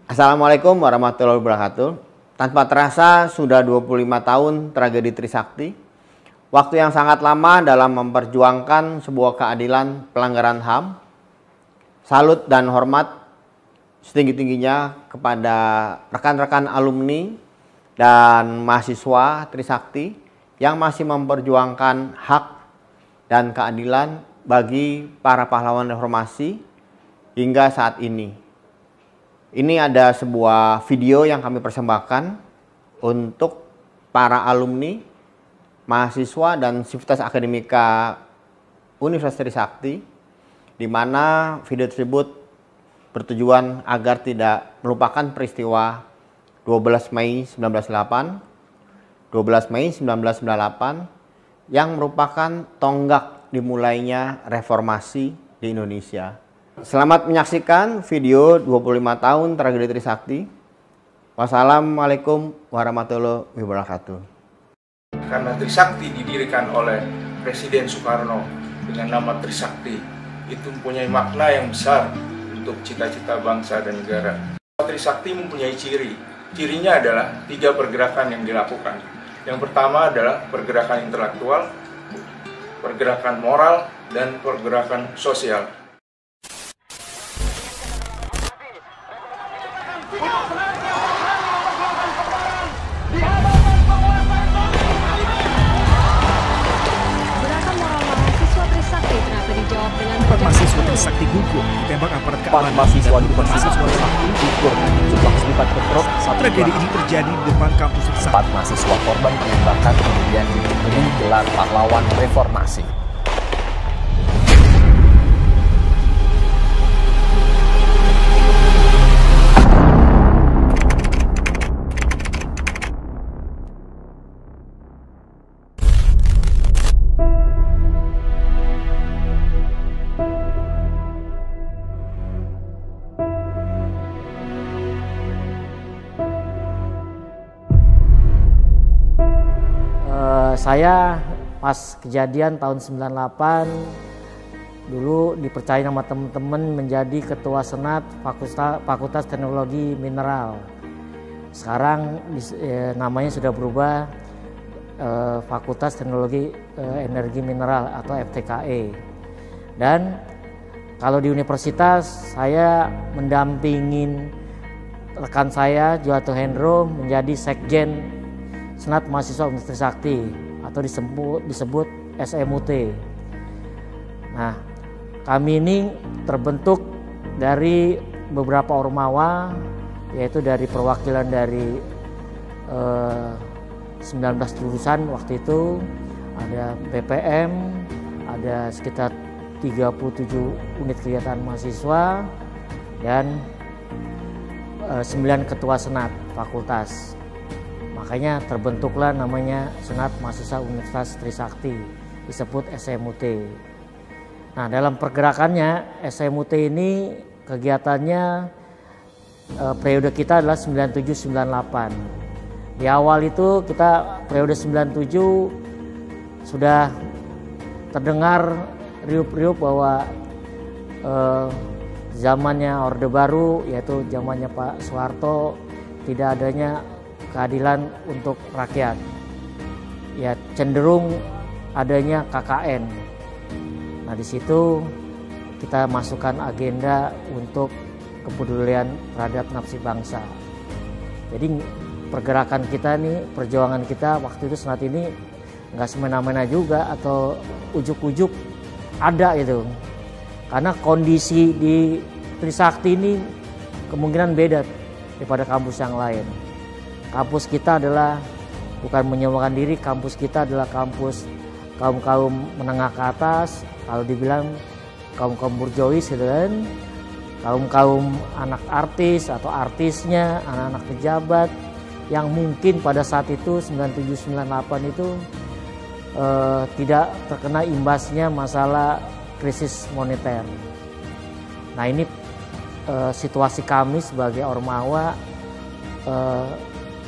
Assalamualaikum warahmatullahi wabarakatuh. Tanpa terasa sudah 25 tahun tragedi Trisakti. Waktu yang sangat lama dalam memperjuangkan sebuah keadilan pelanggaran HAM. Salut dan hormat setinggi-tingginya kepada rekan-rekan alumni dan mahasiswa Trisakti yang masih memperjuangkan hak dan keadilan bagi para pahlawan reformasi hingga saat ini. Ini ada sebuah video yang kami persembahkan untuk para alumni, mahasiswa, dan sivitas akademika Universitas Trisakti, di mana video tersebut bertujuan agar tidak melupakan peristiwa 12 Mei 1998, 12 Mei 1998 yang merupakan tonggak dimulainya reformasi di Indonesia. Selamat menyaksikan video 25 tahun tragedi Trisakti. Wassalamualaikum warahmatullahi wabarakatuh. Karena Trisakti didirikan oleh Presiden Soekarno dengan nama Trisakti, itu mempunyai makna yang besar untuk cita-cita bangsa dan negara. Trisakti mempunyai cirinya adalah 3 pergerakan yang dilakukan. Yang pertama adalah pergerakan intelektual, pergerakan moral, dan pergerakan sosial. Mahasiswa Trisakti gugur ditembak aparat keamanan. Mahasiswa Trisakti gugur sebuah akibat bentrok. Tragedi ini terjadi di depan kampus Trisakti. 4 mahasiswa korban penembakan kemudian diberi gelar pahlawan reformasi. Saya pas kejadian tahun 98 dulu dipercaya sama teman-teman menjadi ketua senat Fakultas Teknologi Mineral. Sekarang namanya sudah berubah, Fakultas Teknologi Energi Mineral atau FTKE. Dan kalau di universitas saya mendampingin rekan saya Joato Hendro menjadi sekjen Senat Mahasiswa Universitas Trisakti atau disebut SMUT. Nah, kami ini terbentuk dari beberapa ormawa, yaitu dari perwakilan dari 19 jurusan waktu itu, ada BPM, ada sekitar 37 unit kegiatan mahasiswa, dan 9 ketua senat fakultas. Makanya terbentuklah namanya Senat Mahasiswa Universitas Trisakti, disebut SMUT. Nah, dalam pergerakannya SMUT ini kegiatannya periode kita adalah 97-98. Di awal itu kita periode 97 sudah terdengar riup-riup bahwa zamannya Orde Baru, yaitu zamannya Pak Soeharto, tidak adanya keadilan untuk rakyat. Ya, cenderung adanya KKN. Nah, di situ kita masukkan agenda untuk kepedulian terhadap nasib bangsa. Jadi pergerakan kita nih, perjuangan kita waktu itu saat ini nggak semena-mena juga atau ujuk-ujuk ada itu. Karena kondisi di Trisakti ini kemungkinan beda daripada kampus yang lain. Kampus kita adalah bukan menyewakan diri, kampus kita adalah kampus kaum-kaum menengah ke atas, kalau dibilang kaum-kaum burjois gitu kan, kaum-kaum anak artis atau artisnya, anak-anak pejabat yang mungkin pada saat itu 97-98 itu tidak terkena imbasnya masalah krisis moneter. Nah, ini situasi kami sebagai ormawa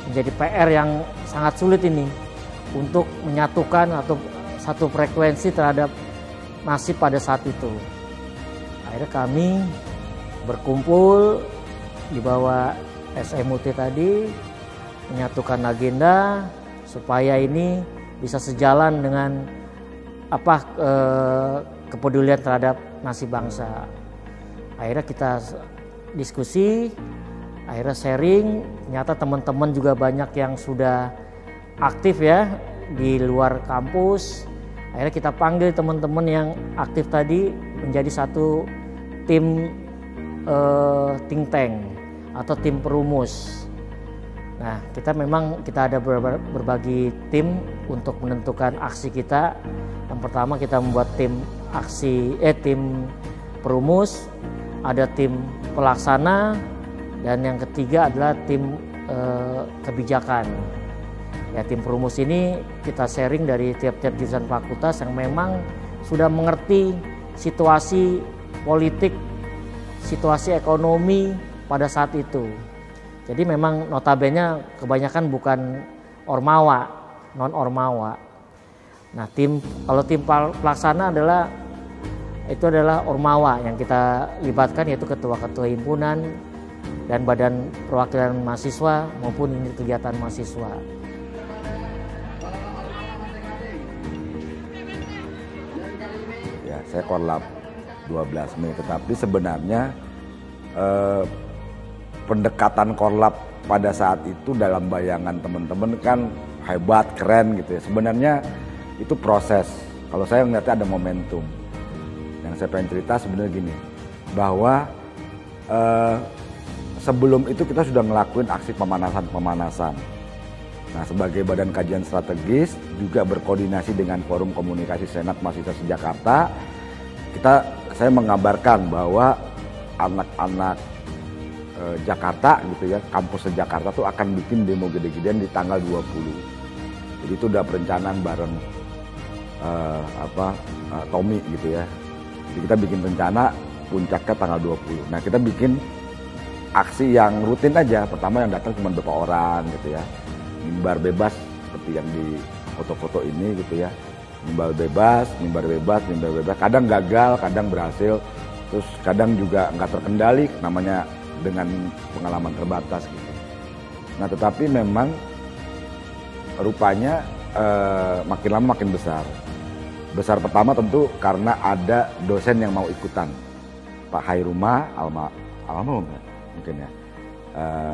menjadi PR yang sangat sulit ini untuk menyatukan atau satu frekuensi terhadap nasib pada saat itu. Akhirnya kami berkumpul di bawah SMUT tadi menyatukan agenda supaya ini bisa sejalan dengan kepedulian terhadap nasib bangsa. Akhirnya kita diskusi, akhirnya sharing, ternyata teman-teman juga banyak yang sudah aktif ya di luar kampus. Akhirnya kita panggil teman-teman yang aktif tadi menjadi satu tim think tank atau tim perumus. Nah, kita ada berbagi tim untuk menentukan aksi kita. Yang pertama kita membuat tim perumus, ada tim pelaksana, dan yang ketiga adalah tim kebijakan. Ya, tim perumus ini kita sharing dari tiap-tiap jurusan fakultas yang memang sudah mengerti situasi politik, situasi ekonomi pada saat itu. Jadi memang notabene kebanyakan bukan ormawa, non ormawa. Nah, kalau tim pelaksana adalah ormawa yang kita libatkan, yaitu ketua-ketua himpunan dan badan perwakilan mahasiswa maupun unit kegiatan mahasiswa. Ya, saya korlap 12 Mei, tetapi sebenarnya pendekatan korlap pada saat itu dalam bayangan teman-teman kan hebat, keren gitu ya. Sebenarnya itu proses. Kalau saya melihatnya ada momentum. Yang saya pengen cerita sebenarnya gini, bahwa sebelum itu kita sudah ngelakuin aksi pemanasan. Nah, sebagai badan kajian strategis juga berkoordinasi dengan Forum Komunikasi Senat Mahasiswa Jakarta, saya mengabarkan bahwa anak-anak Jakarta gitu ya, kampus Jakarta tuh akan bikin demo gede-gedean di tanggal 20. Jadi itu udah perencanaan bareng Tommy gitu ya. Jadi kita bikin rencana puncaknya tanggal 20. Nah, kita bikin aksi yang rutin aja. Pertama yang datang cuma beberapa orang gitu ya. Mimbar bebas seperti yang di foto-foto ini gitu ya. Mimbar bebas. Kadang gagal, kadang berhasil. Terus kadang juga nggak terkendali, namanya dengan pengalaman terbatas gitu. Nah, tetapi memang rupanya makin lama makin besar. Besar pertama tentu karena ada dosen yang mau ikutan. Pak Hairuma, almarhum mungkin ya.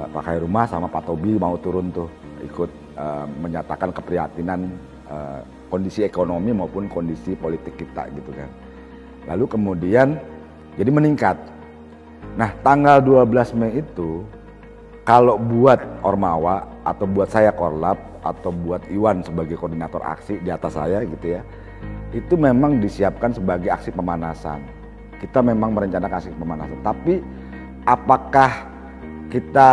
Pak Hairuma sama Pak Tobi mau turun tuh ikut menyatakan keprihatinan kondisi ekonomi maupun kondisi politik kita gitu kan. Lalu kemudian jadi meningkat. Nah, tanggal 12 Mei itu kalau buat Ormawa atau buat saya Korlap atau buat Iwan sebagai koordinator aksi di atas saya gitu ya, itu memang disiapkan sebagai aksi pemanasan. Kita memang merencanakan aksi pemanasan, tapi apakah kita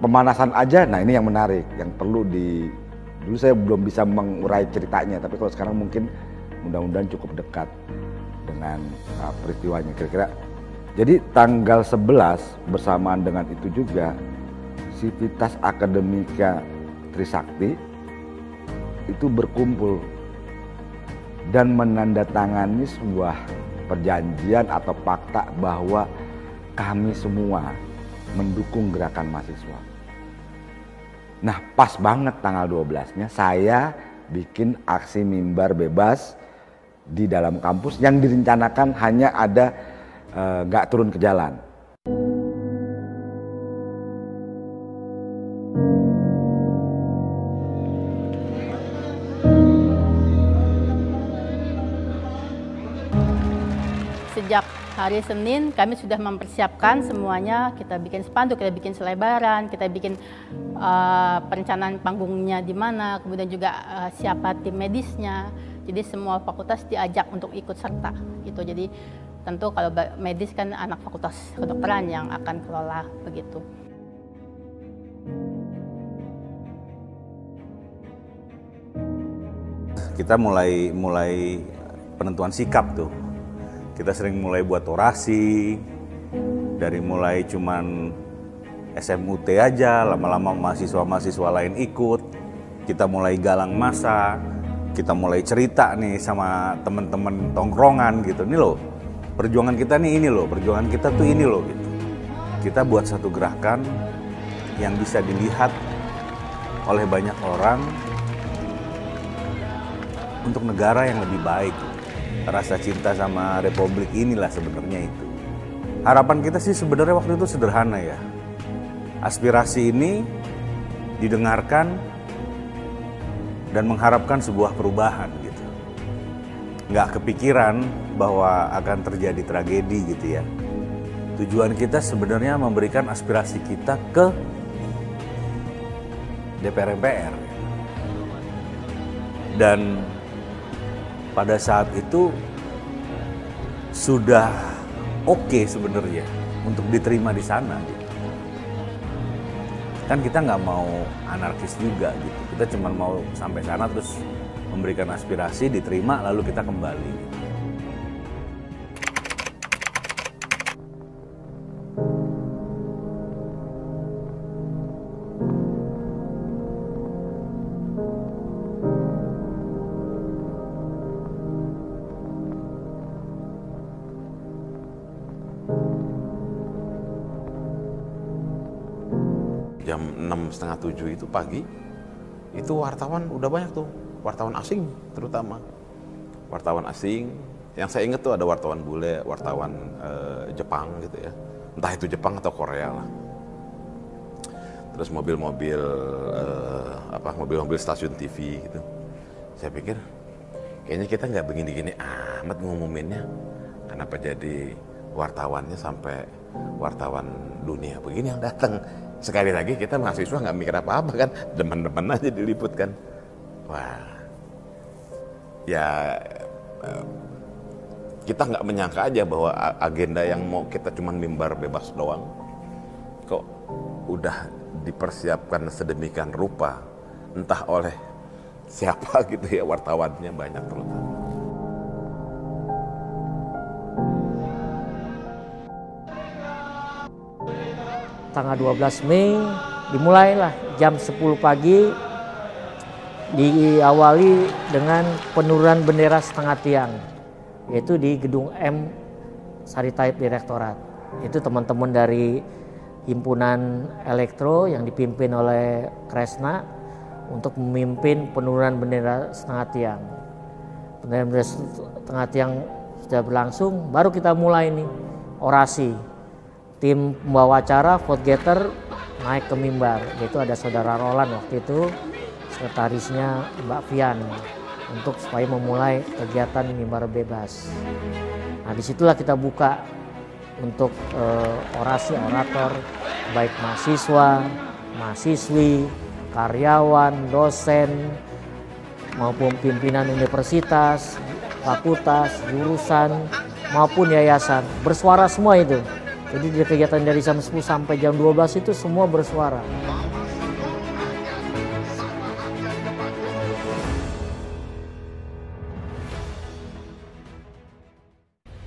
pemanasan aja? Nah, ini yang menarik, yang perlu dulu saya belum bisa mengurai ceritanya, tapi kalau sekarang mungkin mudah-mudahan cukup dekat dengan peristiwanya kira-kira. Jadi tanggal 11 bersamaan dengan itu juga Sivitas Akademika Trisakti itu berkumpul dan menandatangani sebuah perjanjian atau fakta bahwa kami semua mendukung gerakan mahasiswa. Nah, pas banget tanggal 12-nya saya bikin aksi mimbar bebas di dalam kampus yang direncanakan hanya ada nggak turun ke jalan. Sejak hari Senin kami sudah mempersiapkan semuanya, kita bikin spanduk, kita bikin selebaran, kita bikin perencanaan panggungnya di mana, kemudian juga siapa tim medisnya. Jadi semua fakultas diajak untuk ikut serta gitu. Jadi tentu kalau medis kan anak fakultas kedokteran yang akan kelola begitu. Kita mulai penentuan sikap tuh. Kita sering mulai buat orasi, dari mulai cuman SMUT aja, lama-lama mahasiswa-mahasiswa lain ikut. Kita mulai galang massa, kita mulai cerita nih sama teman-teman tongkrongan gitu. Nih loh, perjuangan kita nih ini loh, perjuangan kita tuh ini loh gitu. kita buat satu gerakan yang bisa dilihat oleh banyak orang untuk negara yang lebih baik. Rasa cinta sama Republik inilah sebenarnya itu. Harapan kita sih sebenarnya waktu itu sederhana ya. Aspirasi ini didengarkan dan mengharapkan sebuah perubahan gitu. Nggak kepikiran bahwa akan terjadi tragedi gitu ya. Tujuan kita sebenarnya memberikan aspirasi kita ke DPR MPR. Dan pada saat itu sudah oke sebenarnya untuk diterima di sana gitu. Kan kita nggak mau anarkis juga gitu. Kita cuma mau sampai sana terus memberikan aspirasi, diterima lalu kita kembali. Jam 6:30 itu pagi, itu wartawan udah banyak tuh, wartawan asing terutama. Wartawan asing, yang saya ingat tuh ada wartawan bule, wartawan Jepang gitu ya. Entah itu Jepang atau Korea lah. Terus mobil-mobil mobil-mobil stasiun TV gitu. Saya pikir kayaknya kita nggak begini-gini amat ngumuminnya. Kenapa jadi wartawannya sampai wartawan dunia begini yang datang? Sekali lagi kita mahasiswa nggak mikir apa-apa kan, demen-demen aja diliput kan. Wah, ya kita nggak menyangka aja bahwa agenda yang mau kita cuman mimbar bebas doang, kok udah dipersiapkan sedemikian rupa, entah oleh siapa gitu ya, wartawannya banyak terutama. Tanggal 12 Mei dimulailah jam 10 pagi, diawali dengan penurunan bendera setengah tiang, yaitu di gedung M Saritaip Direktorat. Itu teman-teman dari himpunan elektro yang dipimpin oleh Kresna untuk memimpin penurunan bendera setengah tiang. Penurunan bendera setengah tiang sudah berlangsung, baru kita mulai nih orasi. Tim pembawa acara, vote getter naik ke mimbar, yaitu ada saudara Roland waktu itu, sekretarisnya Mbak Fian, untuk supaya memulai kegiatan mimbar bebas. Nah, disitulah kita buka untuk orasi orator, baik mahasiswa, mahasiswi, karyawan, dosen, maupun pimpinan universitas, fakultas, jurusan, maupun yayasan, bersuara semua itu. Jadi di kegiatan dari jam 10 sampai jam 12 itu semua bersuara.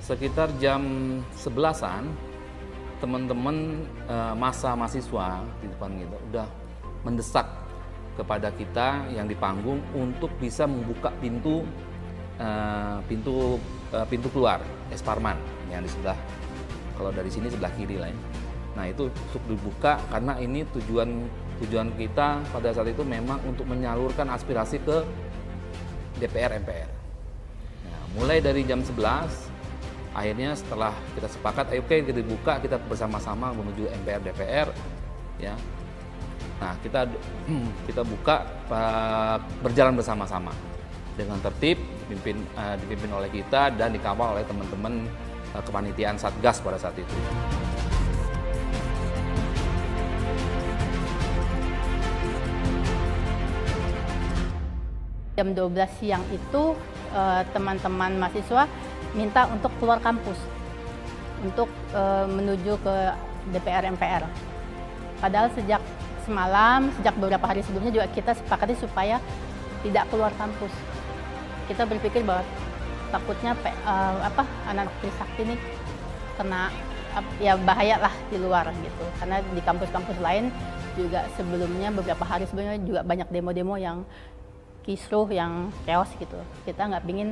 Sekitar jam 11-an, teman-teman masa mahasiswa di depan kita udah mendesak kepada kita yang di panggung untuk bisa membuka pintu keluar Esparman yang di sebelah. Kalau dari sini sebelah kiri lah ya. Nah itu untuk dibuka karena ini tujuan kita pada saat itu memang untuk menyalurkan aspirasi ke DPR MPR. Nah, mulai dari jam 11 akhirnya setelah kita sepakat, oke kita dibuka, kita bersama-sama menuju MPR DPR ya. Nah kita buka berjalan bersama-sama dengan tertib, dipimpin oleh kita dan dikawal oleh teman-teman kepanitiaan Satgas pada saat itu. Jam 12 siang itu teman-teman mahasiswa minta untuk keluar kampus untuk menuju ke DPR MPR. Padahal sejak beberapa hari sebelumnya juga kita sepakati supaya tidak keluar kampus. Kita berpikir bahwa takutnya anak Trisakti ini kena ya bahaya lah di luar gitu. Karena di kampus-kampus lain juga sebelumnya beberapa hari sebelumnya juga banyak demo-demo yang kisruh, yang chaos gitu. Kita nggak pingin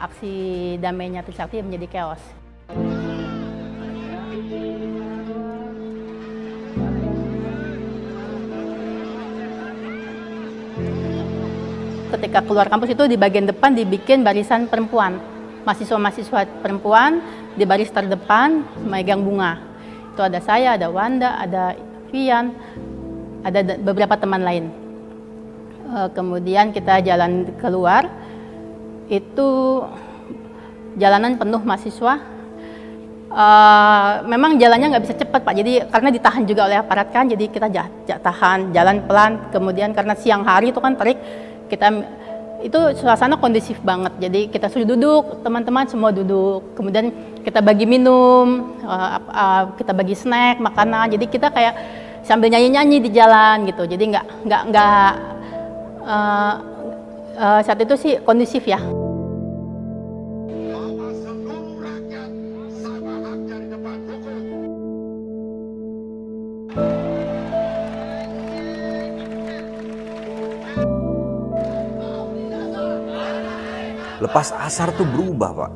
aksi damainya Trisakti menjadi chaos. ketika keluar kampus itu di bagian depan dibikin barisan perempuan. Mahasiswa-mahasiswa perempuan di baris terdepan memegang bunga. Itu ada saya, ada Wanda, ada Vian, ada beberapa teman lain. Kemudian kita jalan keluar, itu jalanan penuh mahasiswa. Memang jalannya nggak bisa cepat Pak, jadi karena ditahan juga oleh aparat kan, jadi kita tahan jalan pelan. Kemudian karena siang hari itu kan terik, itu suasana kondusif banget. Jadi kita suruh duduk, teman-teman semua duduk. Kemudian kita bagi minum, kita bagi snack, makanan. Jadi kita kayak sambil nyanyi-nyanyi di jalan gitu. Jadi saat itu sih kondusif ya. Lepas asar tuh berubah, Pak.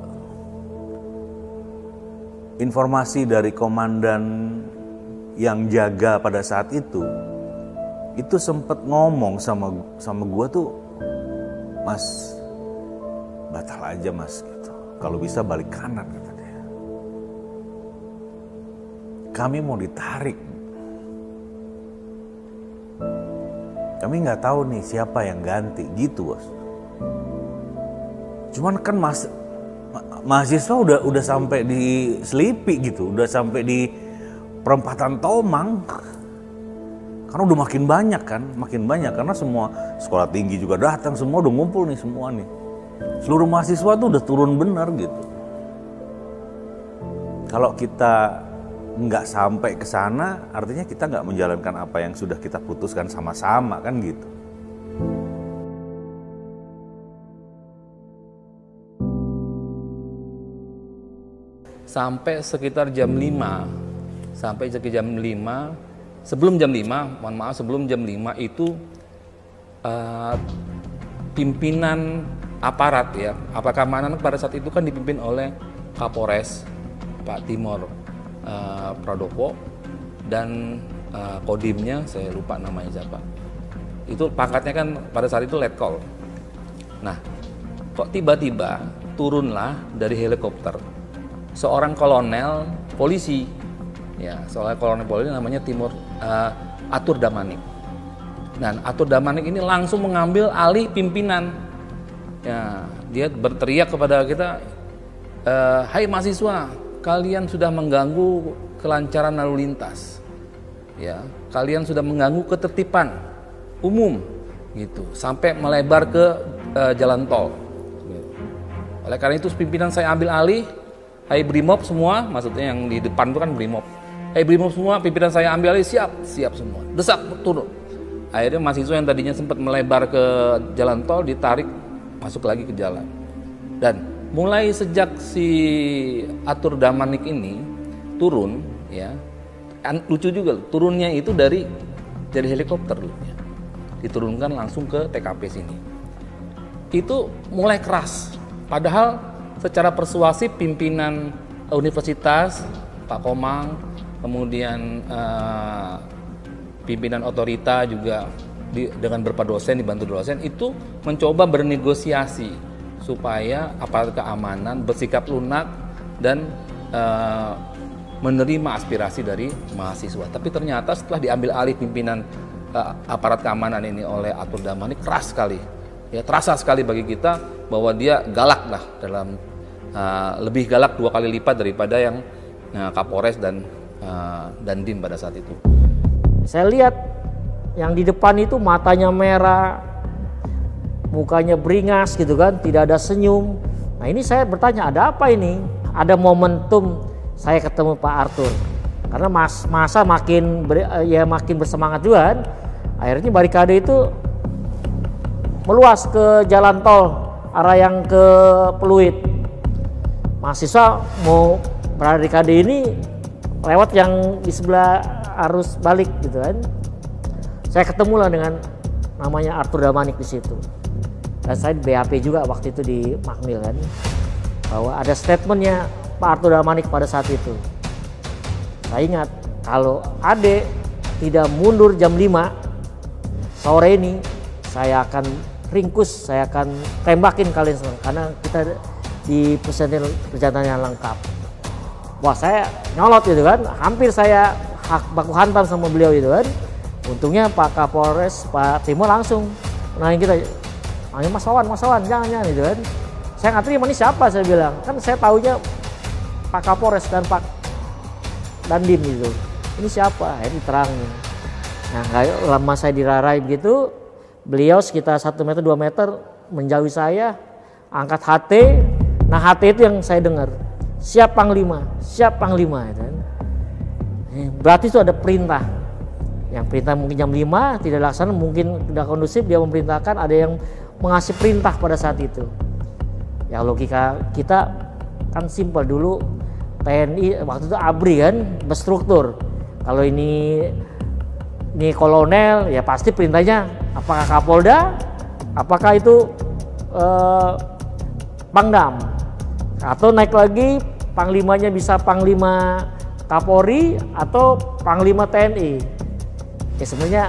Informasi dari komandan yang jaga pada saat itu sempet ngomong sama gua tuh, Mas, batal aja Mas gitu. Kalau bisa balik kanan, kata dia. Kami mau ditarik. Kami nggak tahu nih siapa yang ganti, gitu Bos. Cuman kan mahasiswa udah sampai di Selipi gitu, udah sampai di perempatan Tomang. Karena udah makin banyak karena semua sekolah tinggi juga datang, semua udah ngumpul nih semua nih. Seluruh mahasiswa tuh udah turun bener gitu. Kalau kita nggak sampai ke sana, artinya kita nggak menjalankan apa yang sudah kita putuskan sama-sama kan gitu. Sampai sekitar jam 5, sebelum jam 5 itu pimpinan aparat ya, keamanan pada saat itu kan dipimpin oleh Kapolres Pak Timor Pradopo dan Kodimnya saya lupa namanya siapa. Itu pangkatnya kan pada saat itu letkol. Nah, kok tiba-tiba turunlah dari helikopter seorang kolonel polisi, ya, seorang kolonel polisi namanya Atur Damanik. Dan Atur Damanik ini langsung mengambil alih pimpinan. Ya, dia berteriak kepada kita, hai mahasiswa, kalian sudah mengganggu kelancaran lalu lintas. Ya, kalian sudah mengganggu ketertiban umum, gitu, sampai melebar ke jalan tol. Oleh karena itu pimpinan saya ambil alih. Hai Brimob semua, maksudnya yang di depan itu kan Brimob. Hai Brimob semua, pimpinan saya ambil alih, siap semua. Desak, turun. Akhirnya mahasiswa yang tadinya sempat melebar ke jalan tol ditarik masuk lagi ke jalan. Dan mulai sejak si Atur Damanik ini turun, ya, lucu juga, turunnya itu dari helikopter, ya. Diturunkan langsung ke TKP sini. Itu mulai keras, padahal secara persuasif pimpinan universitas, Pak Komang, kemudian pimpinan otorita juga dengan beberapa dosen, dibantu dosen, itu mencoba bernegosiasi supaya aparat keamanan bersikap lunak dan menerima aspirasi dari mahasiswa. Tapi ternyata setelah diambil alih pimpinan aparat keamanan ini oleh Atur Damanik, keras sekali. Ya, terasa sekali bagi kita bahwa dia galak lah dalam lebih galak 2 kali lipat daripada yang Kapolres dan Dandim pada saat itu. Saya lihat yang di depan itu matanya merah, mukanya beringas gitu kan, tidak ada senyum. Nah ini saya bertanya, ada apa ini? Ada momentum saya ketemu Pak Arthur. Karena masa makin bersemangat juga kan. Akhirnya barikade itu meluas ke jalan tol arah yang ke Pluit. Mahasiswa mau barikade ini lewat yang di sebelah arus balik gitu kan. Saya ketemu lah dengan namanya Atur Damanik di situ. Dan saya di BAP juga waktu itu di Makmil kan. Bahwa ada statementnya Pak Atur Damanik pada saat itu. Saya ingat kalau Ade tidak mundur jam 5 sore ini, saya akan ringkus saya akan tembakin kalian semua karena kita di personil perjalanan yang lengkap. Wah, saya nyolot gitu kan, hampir saya baku hantam sama beliau gitu kan. Untungnya Pak Kapolres, Pak Timo langsung nanya kita, Mas Wawan, jangan gitu kan. Saya nggak terima, ini siapa, saya bilang. Kan saya taunya Pak Kapolres dan Pak Dandim gitu. Ini siapa? Ini terangin. Nah, lama saya dirarai begitu, beliau sekitar 1 meter 2 meter menjauhi saya, angkat HT. Nah, HT itu yang saya dengar. Siap Panglima. Gitu. Berarti itu ada perintah. Yang perintah mungkin jam 5 tidak laksana, mungkin tidak kondusif, dia memerintahkan, ada yang mengasih perintah pada saat itu. Ya logika kita kan simpel, dulu TNI waktu itu ABRI kan berstruktur. Kalau ini kolonel ya pasti perintahnya apakah Kapolda, apakah itu Pangdam, atau naik lagi panglimanya bisa Panglima Kapolri atau Panglima TNI. Ya sebenarnya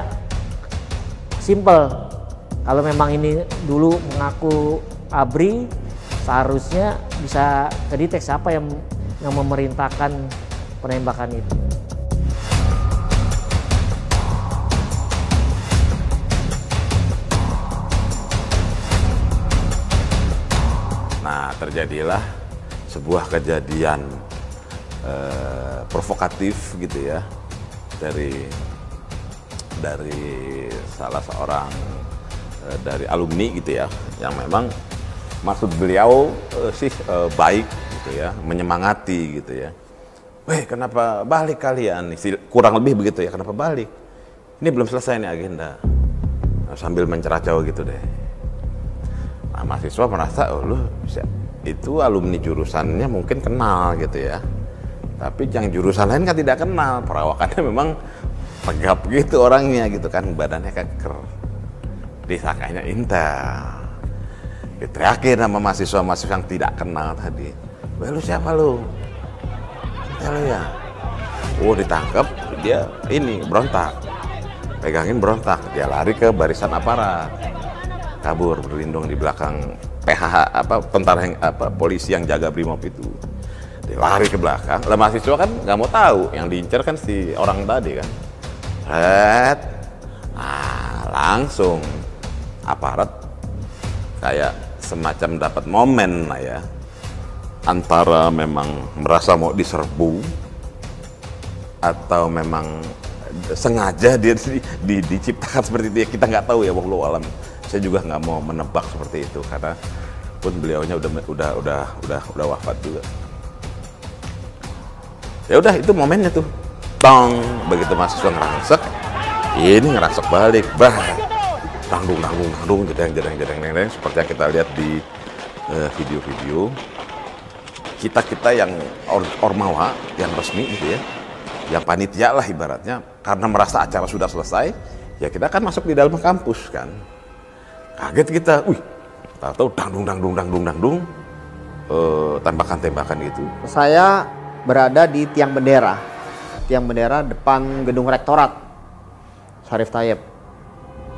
simple. Kalau memang ini dulu mengaku ABRI, seharusnya bisa kedetek siapa yang memerintahkan penembakan itu. Nah, terjadilah sebuah kejadian provokatif gitu ya dari salah seorang dari alumni gitu ya, yang memang maksud beliau baik gitu ya, menyemangati gitu ya. Weh, kenapa balik kalian? Kurang lebih begitu ya, kenapa balik? Ini belum selesai nih agenda. Nah, sambil menceracau gitu deh. Nah, mahasiswa merasa, oh lu itu alumni jurusannya mungkin kenal gitu ya. Tapi yang jurusan lain kan tidak kenal. Perawakannya memang tegap gitu orangnya gitu kan, badannya keker. Disangkanya intel. Diteriakin sama mahasiswa-mahasiswa yang tidak kenal tadi. Weh, lu siapa lu? Intel lu ya? Oh, ditangkap, dia ini berontak. Pegangin berontak, dia lari ke barisan aparat. Kabur berlindung di belakang PHH tentara polisi yang jaga Brimob itu. Dia lari ke belakang. Lah mahasiswa kan nggak mau tahu, yang diincar kan si orang tadi kan. Nah, langsung aparat kayak semacam dapat momen lah ya, antara memang merasa mau diserbu atau memang sengaja dia diciptakan seperti itu ya, kita nggak tahu ya, wallahu alam. Saya juga nggak mau menebak seperti itu karena pun beliaunya udah wafat juga. Ya udah, itu momennya tuh. Tong, begitu mahasiswa ngerangsek, ini ngerangsek balik, tanggung, jedeng, seperti yang kita lihat di video-video. Kita yang ormawa, yang resmi gitu ya, yang panitia lah ibaratnya, karena merasa acara sudah selesai, ya kita kan masuk di dalam kampus kan. Kaget kita, tahu dangdung, tembakan gitu. Saya berada di tiang bendera depan gedung rektorat Syarif Tayyip.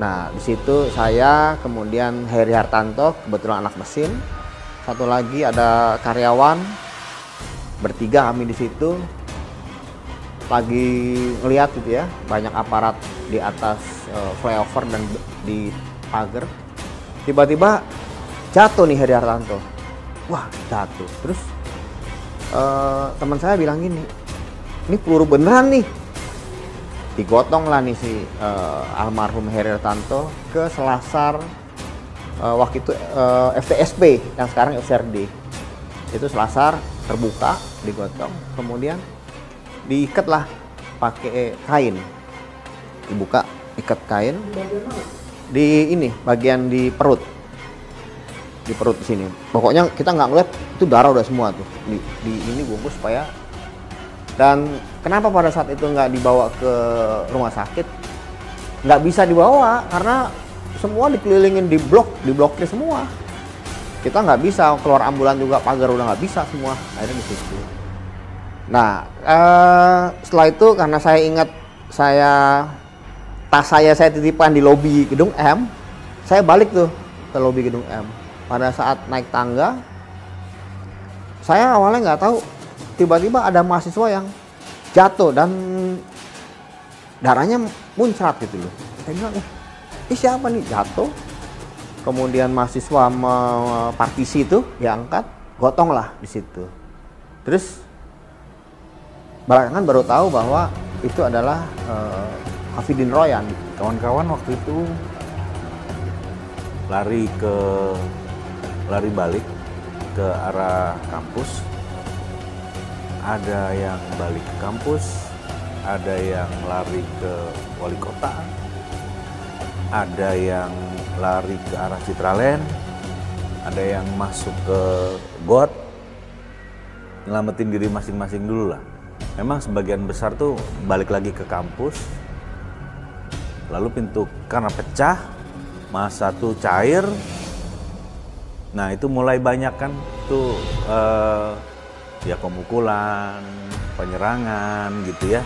Nah, di situ saya, kemudian Heri Hartanto, kebetulan anak mesin, satu lagi ada karyawan, bertiga kami di situ, lagi ngeliat gitu ya, banyak aparat di atas flyover dan di pagar. Tiba-tiba jatuh nih Heri Hartanto. Wah, jatuh. Terus teman saya bilang gini, ini peluru beneran nih. Digotong lah nih si almarhum Heri Hartanto ke selasar waktu itu FTSP yang sekarang FSRD. Itu selasar terbuka, digotong, kemudian diikat lah pakai kain. Dibuka, ikat kain di ini bagian di perut di sini. Pokoknya kita nggak ngeliat, itu darah udah semua tuh di ini bungkus supaya. Dan kenapa pada saat itu nggak dibawa ke rumah sakit? Nggak bisa dibawa karena semua dikelilingin, diblokir semua. Kita nggak bisa keluar ambulan juga, pagar udah nggak bisa semua. Akhirnya di situ. Nah, setelah itu karena saya ingat tas saya titipkan di lobi gedung M, saya balik tuh ke lobi gedung M. Pada saat naik tangga, saya awalnya nggak tahu, tiba-tiba ada mahasiswa yang jatuh dan darahnya muncrat gitu loh. Saya bilang, ini siapa nih jatuh? Kemudian mahasiswa partisi itu diangkat, gotong lah di situ. Terus belakangan baru tahu bahwa itu adalah Hafidin Royan. Kawan-kawan waktu itu lari balik ke arah kampus. Ada yang balik ke kampus, ada yang lari ke wali kota, ada yang lari ke arah Citraland, ada yang masuk ke got, nyelamatin diri masing-masing dulu lah. Memang sebagian besar tuh balik lagi ke kampus, lalu pintu karena pecah, masa tuh cair. Nah itu mulai banyak kan tuh ya pemukulan, penyerangan gitu ya.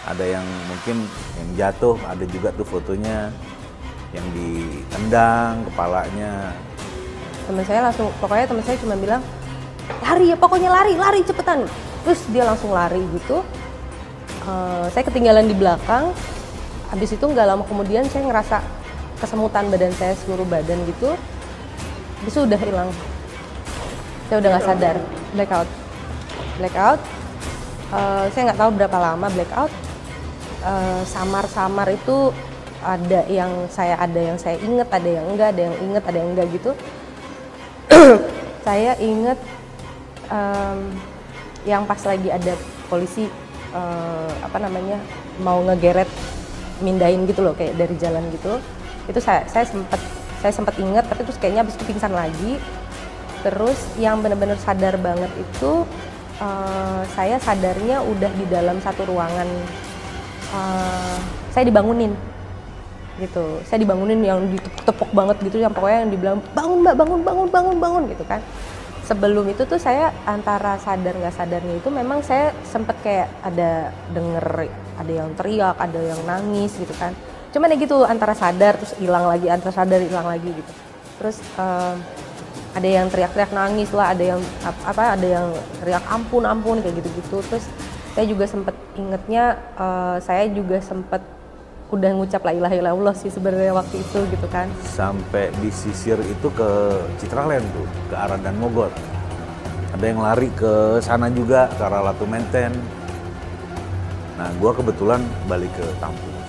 Ada yang mungkin yang jatuh, ada juga tuh fotonya yang ditendang kepalanya. Teman saya langsung, pokoknya teman saya cuma bilang, lari ya, pokoknya lari cepetan. Terus dia langsung lari gitu. Saya ketinggalan di belakang. Habis itu nggak lama kemudian saya ngerasa kesemutan badan saya, seluruh badan gitu. Habis itu udah hilang. Saya udah nggak sadar, blackout. Saya nggak tahu berapa lama blackout. Samar-samar itu ada yang saya inget, ada yang enggak, ada yang inget, ada yang enggak gitu. Saya inget yang pas lagi ada polisi mau ngegeret, mindahin gitu loh, kayak dari jalan gitu. Itu saya sempat inget, tapi terus kayaknya habis itu pingsan lagi. Terus yang benar-benar sadar banget itu saya sadarnya udah di dalam satu ruangan. Saya dibangunin gitu, saya dibangunin yang ditepuk banget gitu, yang pokoknya yang dibilang bangun mbak, bangun gitu kan. Sebelum itu tuh saya antara sadar nggak sadarnya itu memang saya sempet kayak ada denger ada yang teriak, ada yang nangis gitu kan. Cuman ya gitu, antara sadar terus hilang lagi, antara sadar hilang lagi gitu. Terus ada yang teriak-teriak nangis lah, ada yang ada yang teriak ampun kayak gitu-gitu. Terus saya juga sempet ingetnya, saya juga sempet udah ngucap la ilaha illallah sih sebenarnya waktu itu gitu kan. Sampai disisir itu ke Citraland tuh, ke arah Dan Mogot. Ada yang lari ke sana juga, ke arah Latu Menten. Nah, gua kebetulan balik ke kampus.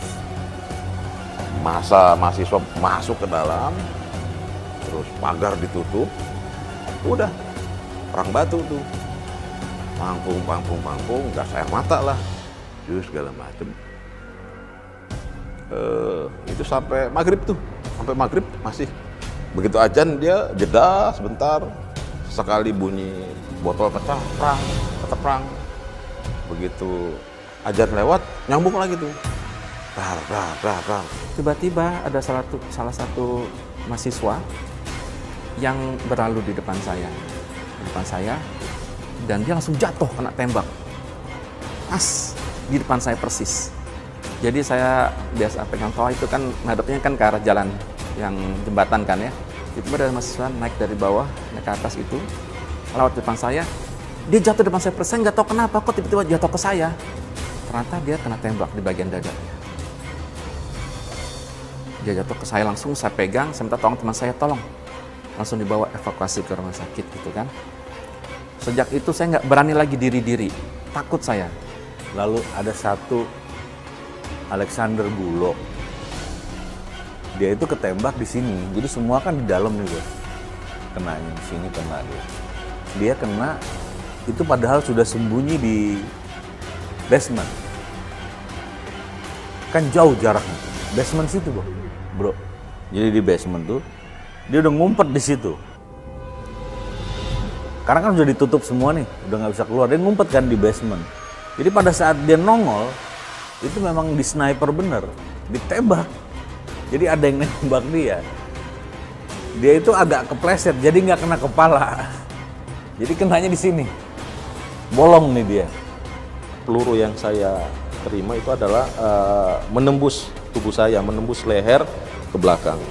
Masa mahasiswa masuk ke dalam, terus pagar ditutup, udah perang batu tuh. Pangpung, gas air mata lah, jus segala macem. Itu sampai maghrib masih. Begitu azan dia jeda sebentar, sekali bunyi botol pecah, tetap perang. Begitu azan lewat, nyambung lagi tuh. Dar. Tiba-tiba ada salah satu mahasiswa yang berlalu di depan saya, dan dia langsung jatuh kena tembak. Pas di depan saya persis. Jadi saya biasa pegang toa itu kan ngadepnya kan ke arah jalan yang jembatan kan ya. Tiba-tiba ada mahasiswa naik dari bawah, naik ke atas itu, lewat depan saya. Dia jatuh depan saya persis, nggak tahu kenapa kok tiba-tiba jatuh ke saya. Ternyata dia kena tembak di bagian dadanya. Dia jatuh ke saya langsung, saya pegang, saya minta tolong teman saya, tolong. Langsung dibawa evakuasi ke rumah sakit gitu kan. Sejak itu saya nggak berani lagi diri-diri, takut saya. Lalu ada satu Alexander Bulog, dia itu ketembak di sini, jadi semua kan di dalam nih bos, kenanya di sini kena dia kena itu padahal sudah sembunyi di basement, kan jauh jaraknya, basement situ bro, jadi di basement tuh dia udah ngumpet di situ, karena kan udah ditutup semua nih, udah nggak bisa keluar, dia ngumpet kan di basement, jadi pada saat dia nongol itu memang di sniper bener, ditembak. Jadi ada yang nembak dia. Dia itu agak kepleset, jadi nggak kena kepala. Jadi kenanya di sini, bolong nih dia. Peluru yang saya terima itu adalah menembus tubuh saya, menembus leher ke belakang.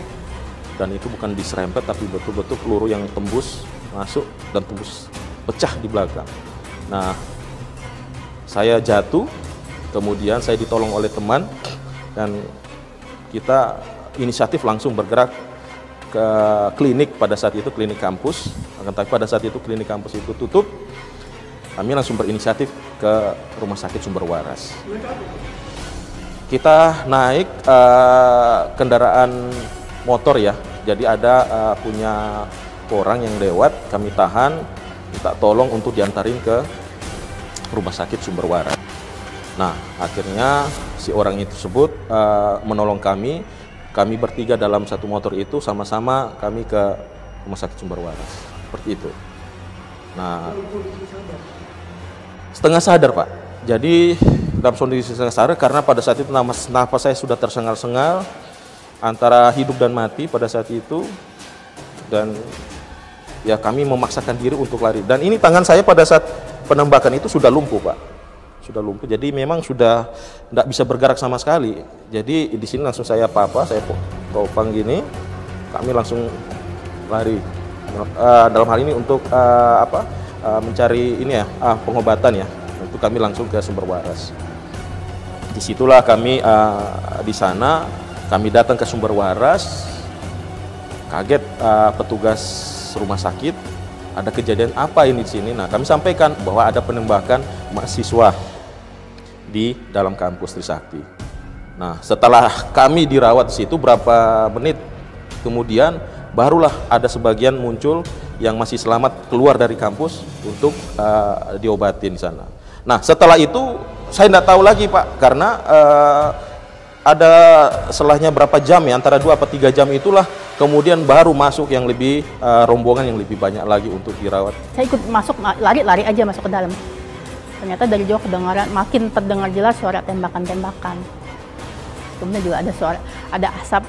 dan itu bukan diserempet tapi betul-betul peluru yang tembus masuk dan tembus pecah di belakang. Nah, saya jatuh, kemudian saya ditolong oleh teman dan kita inisiatif langsung bergerak ke klinik pada saat itu, klinik kampus. Akan tapi pada saat itu klinik kampus itu tutup, kami langsung berinisiatif ke Rumah Sakit Sumber Waras. Kita naik kendaraan motor ya, jadi ada punya orang yang lewat, kami tahan, minta tolong untuk diantarin ke Rumah Sakit Sumber Waras. Nah, akhirnya si orang itu tersebut menolong kami bertiga dalam satu motor itu, sama-sama kami ke Rumah Sakit Sumber Waras, seperti itu. Nah, setengah sadar Pak, jadi dalam kondisi setengah sadar karena pada saat itu nafas saya sudah tersengal-sengal, antara hidup dan mati pada saat itu, dan ya kami memaksakan diri untuk lari. Dan ini tangan saya pada saat penembakan itu sudah lumpuh Pak, sudah lumpuh. Jadi memang sudah tidak bisa bergerak sama sekali. Jadi di sini langsung saya saya topang gini, kami langsung lari. Dalam hal ini untuk mencari ini ya pengobatan ya. Itu kami langsung ke Sumber Waras. Disitulah kami di sana. Kami datang ke Sumber Waras, kaget petugas rumah sakit, ada kejadian apa ini di sini. Nah, kami sampaikan bahwa ada penembakan mahasiswa di dalam kampus Trisakti. Nah, setelah kami dirawat di situ berapa menit kemudian, barulah ada sebagian muncul yang masih selamat keluar dari kampus untuk diobatin di sana. Nah, setelah itu saya tidak tahu lagi Pak, karena ada selahnya berapa jam ya, antara 2 atau 3 jam itulah kemudian baru masuk yang lebih rombongan yang lebih banyak lagi untuk dirawat. Saya ikut masuk, lari aja masuk ke dalam. Ternyata dari jauh kedengaran, makin terdengar jelas suara tembakan-tembakan. Kemudian juga ada asap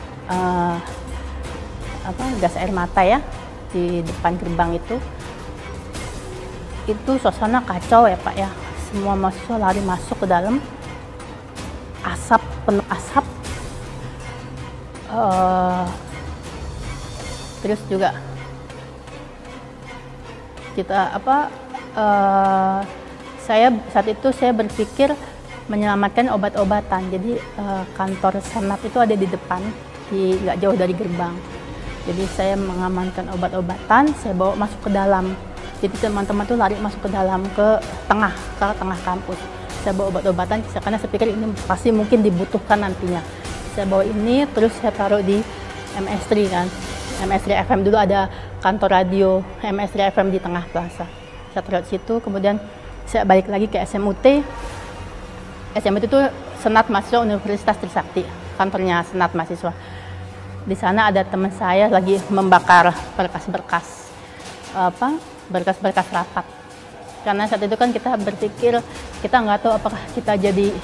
gas air mata ya di depan gerbang itu. Itu suasana kacau ya Pak ya. Semua mahasiswa lari masuk ke dalam. Asap, penuh asap, terus juga kita saya saat itu saya berpikir menyelamatkan obat-obatan. Jadi kantor senat itu ada di depan, nggak jauh dari gerbang. Jadi saya mengamankan obat-obatan, saya bawa masuk ke dalam. Jadi teman-teman tuh lari masuk ke dalam ke tengah kampus. Saya bawa obat-obatan karena saya pikir ini pasti mungkin dibutuhkan nantinya. Saya bawa ini, terus saya taruh di MS3 kan. MS3 FM dulu ada kantor radio MS3 FM di tengah plaza. Saya taruh di situ, kemudian saya balik lagi ke SMUT. SMUT itu Senat Mahasiswa Universitas Trisakti, kantornya Senat Mahasiswa. Di sana ada teman saya lagi membakar berkas-berkas rapat. Karena saat itu kan kita berpikir, kita nggak tahu apakah kita jadi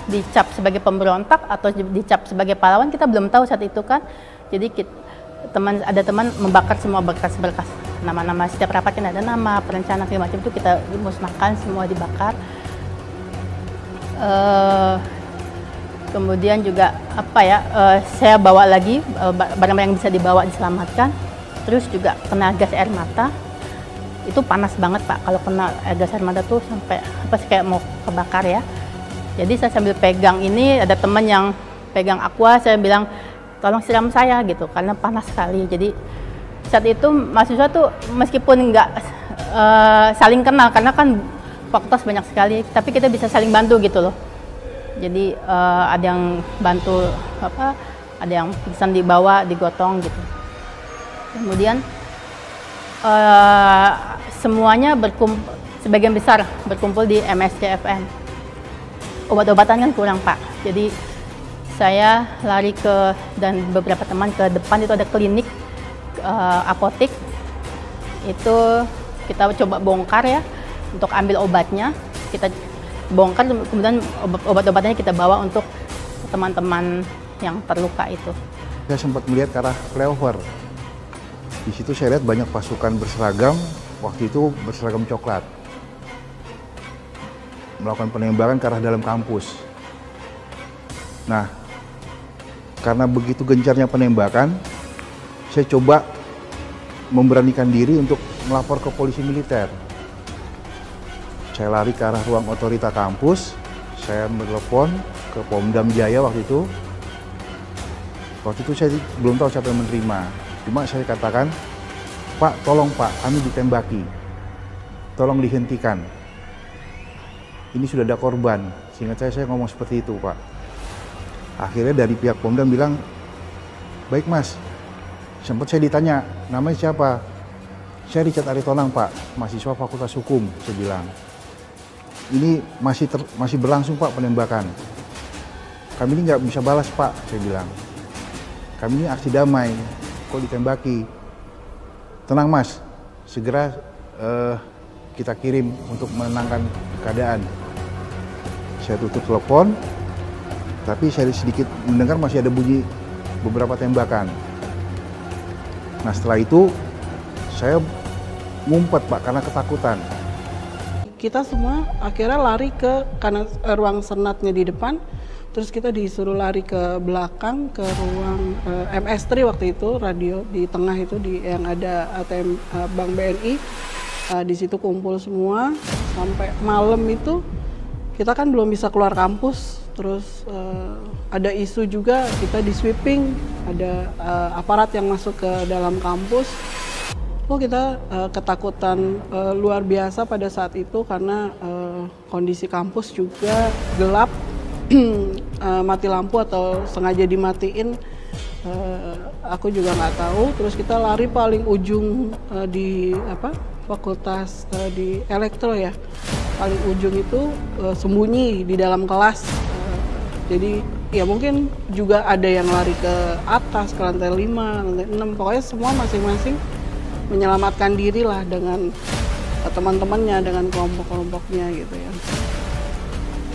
dicap sebagai pemberontak atau dicap sebagai pahlawan, kita belum tahu saat itu kan. Jadi ada teman membakar semua berkas-berkas, nama-nama setiap rapat kan ada nama, perencanaan segala macam itu kita musnahkan, semua dibakar. Kemudian juga saya bawa lagi barang-barang yang bisa dibawa diselamatkan. Terus juga kena gas air mata, itu panas banget Pak. Kalau kena gas air mata tuh sampai kayak mau kebakar ya. Jadi saya sambil pegang ini, ada teman yang pegang aqua, saya bilang tolong siram saya gitu, karena panas sekali. Jadi saat itu mahasiswa tuh meskipun nggak saling kenal, karena kan fakultas banyak sekali, tapi kita bisa saling bantu gitu loh. Jadi ada yang bantu ada yang pingsan dibawa, digotong gitu. Kemudian semuanya sebagian besar berkumpul di MSCFM. Obat-obatan kan kurang Pak, jadi saya lari dan beberapa teman ke depan, itu ada klinik apotek. Itu kita coba bongkar ya, untuk ambil obatnya. Kita bongkar, kemudian obat-obatannya kita bawa untuk teman-teman yang terluka itu. Saya sempat melihat ke arah flyover. Di situ saya lihat banyak pasukan berseragam, waktu itu berseragam coklat, melakukan penembakan ke arah dalam kampus. Nah, Karena begitu gencarnya penembakan, saya coba memberanikan diri untuk melapor ke polisi militer. Saya lari ke arah ruang otorita kampus, saya menelpon ke Pomdam Jaya waktu itu. Waktu itu saya belum tahu siapa yang menerima. Cuma saya katakan, Pak, tolong Pak, kami ditembaki. Tolong dihentikan. Ini sudah ada korban. Seingat saya ngomong seperti itu, Pak. Akhirnya dari pihak Pomdam bilang, baik Mas. Sempat saya ditanya, namanya siapa? Saya Richard Aritonang, Pak, mahasiswa Fakultas Hukum, saya bilang. Ini masih berlangsung, Pak, penembakan. Kami ini nggak bisa balas, Pak, saya bilang. Kami ini aksi damai, kok ditembaki. Tenang, Mas, segera kita kirim untuk menenangkan keadaan. Saya tutup telepon, tapi saya sedikit mendengar masih ada bunyi beberapa tembakan. Nah, setelah itu saya ngumpet, Pak, karena ketakutan. Kita semua akhirnya lari ke karena ruang senatnya di depan, terus kita disuruh lari ke belakang ke ruang MS3 waktu itu, radio di tengah itu yang ada ATM Bank BNI. Di situ kumpul semua sampai malam itu. Kita kan belum bisa keluar kampus, terus ada isu juga kita di sweeping, ada aparat yang masuk ke dalam kampus. Kita ketakutan luar biasa pada saat itu karena kondisi kampus juga gelap, mati lampu atau sengaja dimatiin, aku juga nggak tahu. Terus kita lari paling ujung di fakultas di elektro ya, paling ujung itu sembunyi di dalam kelas. Jadi ya mungkin juga ada yang lari ke atas, ke lantai 5, lantai 6, pokoknya semua masing-masing menyelamatkan diri lah dengan teman-temannya, dengan kelompok-kelompoknya gitu ya.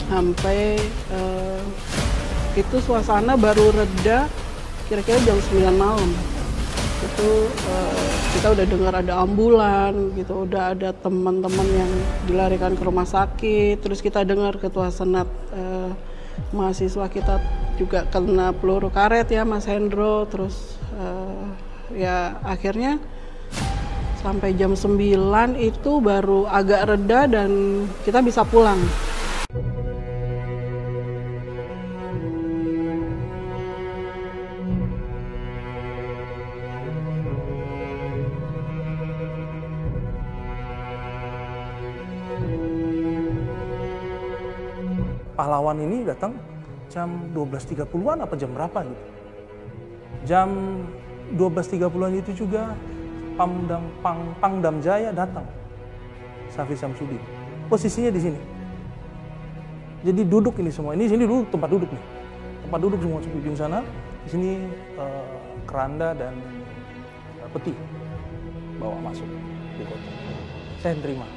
Sampai itu suasana baru reda kira-kira jam 9 malam. Itu kita udah dengar ada ambulan gitu, udah ada teman-teman yang dilarikan ke rumah sakit. Terus kita dengar ketua senat mahasiswa kita juga kena peluru karet ya, Mas Hendro. Terus ya akhirnya sampai jam 9 itu baru agak reda dan kita bisa pulang. Pahlawan ini datang jam 12.30-an apa jam berapa gitu. Jam 12.30-an itu juga Pangdam Jaya datang, Syafri Samsudin. Posisinya di sini. Jadi duduk ini semua. Ini sini duduk, tempat duduk nih. Tempat duduk semua di ujung sana. Di sini keranda dan peti bawa masuk di kota. Saya terima.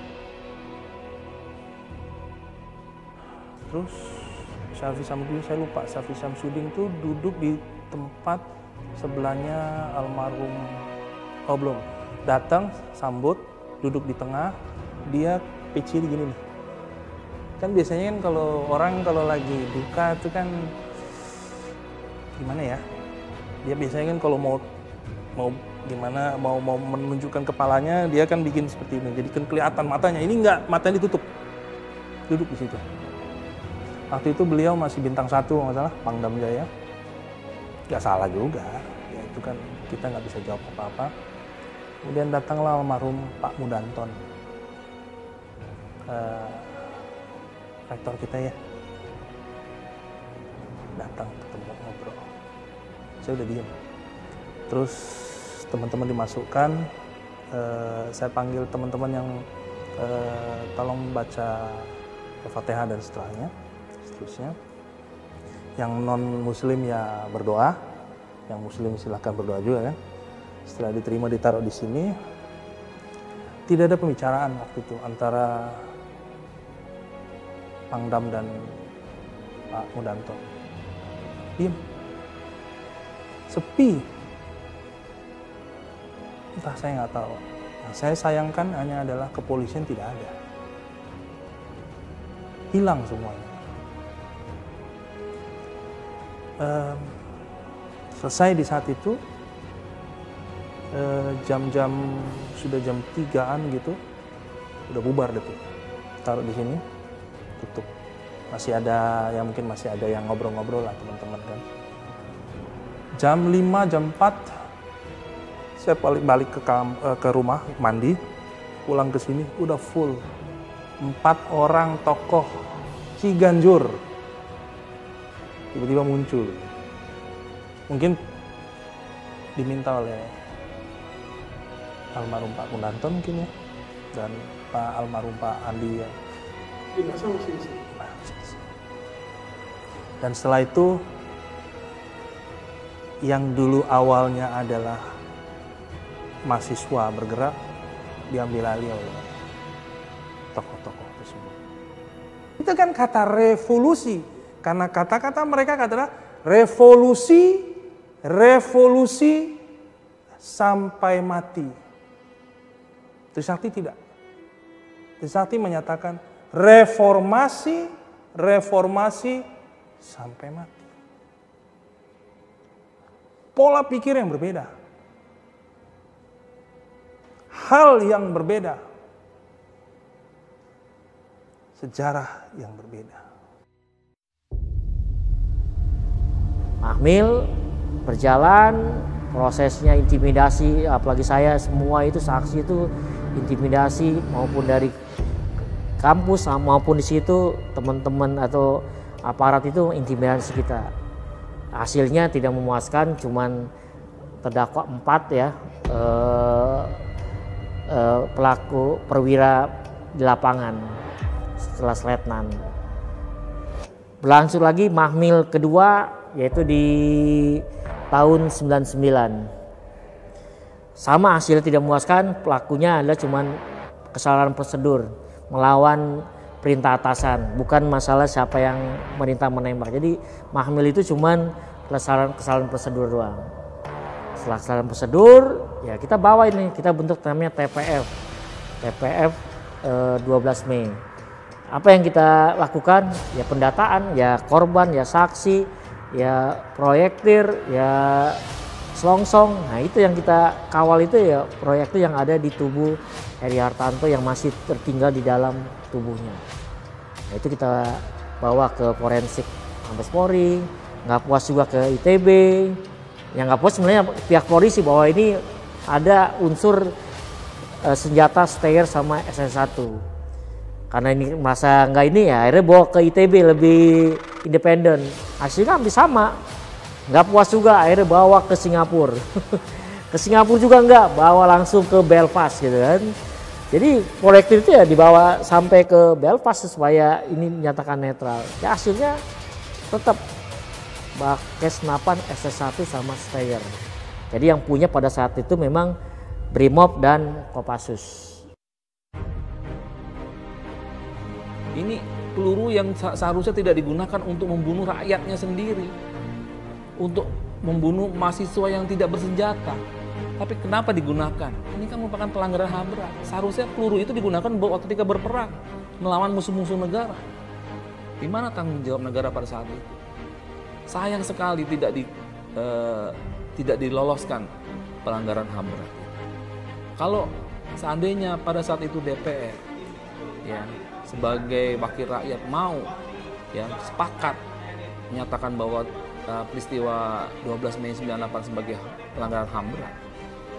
Terus Syafri Samsudin, saya lupa. Syafri Samsudin tuh duduk di tempat sebelahnya almarhum. Oh belum, datang, sambut, duduk di tengah, dia peci gini nih. Kan biasanya kan kalau orang kalau lagi duka itu kan gimana ya? Dia biasanya kan kalau mau gimana, mau menunjukkan kepalanya, dia kan bikin seperti ini. Jadi kan kelihatan matanya. Ini enggak, matanya ditutup. Duduk di situ. Waktu itu beliau masih bintang 1 nggak salah, Pangdam Jaya. Nggak salah juga. Ya itu kan kita nggak bisa jawab apa-apa. Kemudian datanglah almarhum Pak Mudanton, rektor kita ya, datang ketemu ngobrol. Saya udah diem. Terus teman-teman dimasukkan, saya panggil teman-teman yang tolong baca Al-Fatihah dan seterusnya. Yang non Muslim ya berdoa, yang Muslim silahkan berdoa juga kan. Setelah diterima ditaruh di sini, tidak ada pembicaraan waktu itu antara Pangdam dan Pak Mudanto. Diam, sepi. Entah, saya nggak tahu. Yang saya sayangkan hanya adalah kepolisian tidak ada, hilang semuanya. Selesai di saat itu, jam-jam sudah jam 3-an gitu, udah bubar deh tuh. Taruh di sini, tutup. Masih ada yang mungkin masih ada yang ngobrol-ngobrol lah teman-teman kan. Jam 5, jam 4 saya balik ke rumah mandi, pulang ke sini udah full. 4 orang tokoh Ciganjur tiba-tiba muncul. Mungkin diminta oleh almarhum Pak Kundanto mungkin ya, dan Pak almarhum Pak Andi ya. Dan setelah itu yang dulu awalnya adalah mahasiswa bergerak diambil alih oleh tokoh-tokoh tersebut. Itu kan kata revolusi, karena kata-kata mereka adalah revolusi sampai mati. Trisakti tidak. Trisakti menyatakan reformasi sampai mati. Pola pikir yang berbeda. Hal yang berbeda. Sejarah yang berbeda. Mahmil berjalan, prosesnya intimidasi, apalagi saya semua itu saksi itu intimidasi maupun dari kampus maupun di situ teman-teman atau aparat itu intimidasi kita. Hasilnya tidak memuaskan, cuman terdakwa 4 ya, pelaku perwira di lapangan setelah letnan. Berlangsung lagi mahmil kedua yaitu di tahun 99. Sama hasil tidak memuaskan, pelakunya adalah cuman kesalahan prosedur, melawan perintah atasan, bukan masalah siapa yang merintah menembak. Jadi mahmil itu cuman kesalahan prosedur doang. Setelah kesalahan prosedur, ya kita bawa ini, kita bentuk namanya TPF 12 Mei. Apa yang kita lakukan? Ya pendataan, ya korban, ya saksi, ya proyektir, ya selongsong. Nah itu yang kita kawal itu ya proyektir yang ada di tubuh Heri Hartanto yang masih tertinggal di dalam tubuhnya. Nah itu kita bawa ke forensik Mabes Polri, nggak puas juga ke ITB. Yang nggak puas sebenarnya pihak polisi bahwa ini ada unsur senjata Steyr sama SS1. Karena ini masa nggak ini ya akhirnya bawa ke ITB lebih independen. Hasilnya hampir sama. Nggak puas juga akhirnya bawa ke Singapura. Ke Singapura juga nggak, bawa langsung ke Belfast gitu kan. Jadi proyektil itu ya dibawa sampai ke Belfast supaya ini dinyatakan netral. Ya hasilnya tetap pakai senapan SS1 sama Steyr. Jadi yang punya pada saat itu memang Brimob dan Kopassus. Ini peluru yang seharusnya tidak digunakan untuk membunuh rakyatnya sendiri, untuk membunuh mahasiswa yang tidak bersenjata. Tapi kenapa digunakan? Ini kan merupakan pelanggaran HAM berat. Seharusnya peluru itu digunakan buat ketika berperang melawan musuh-musuh negara. Di mana tanggung jawab negara pada saat itu? Sayang sekali tidak diloloskan pelanggaran HAM berat. Kalau seandainya pada saat itu DPR ya sebagai wakil rakyat mau ya sepakat menyatakan bahwa peristiwa 12 Mei 98 sebagai pelanggaran HAM berat,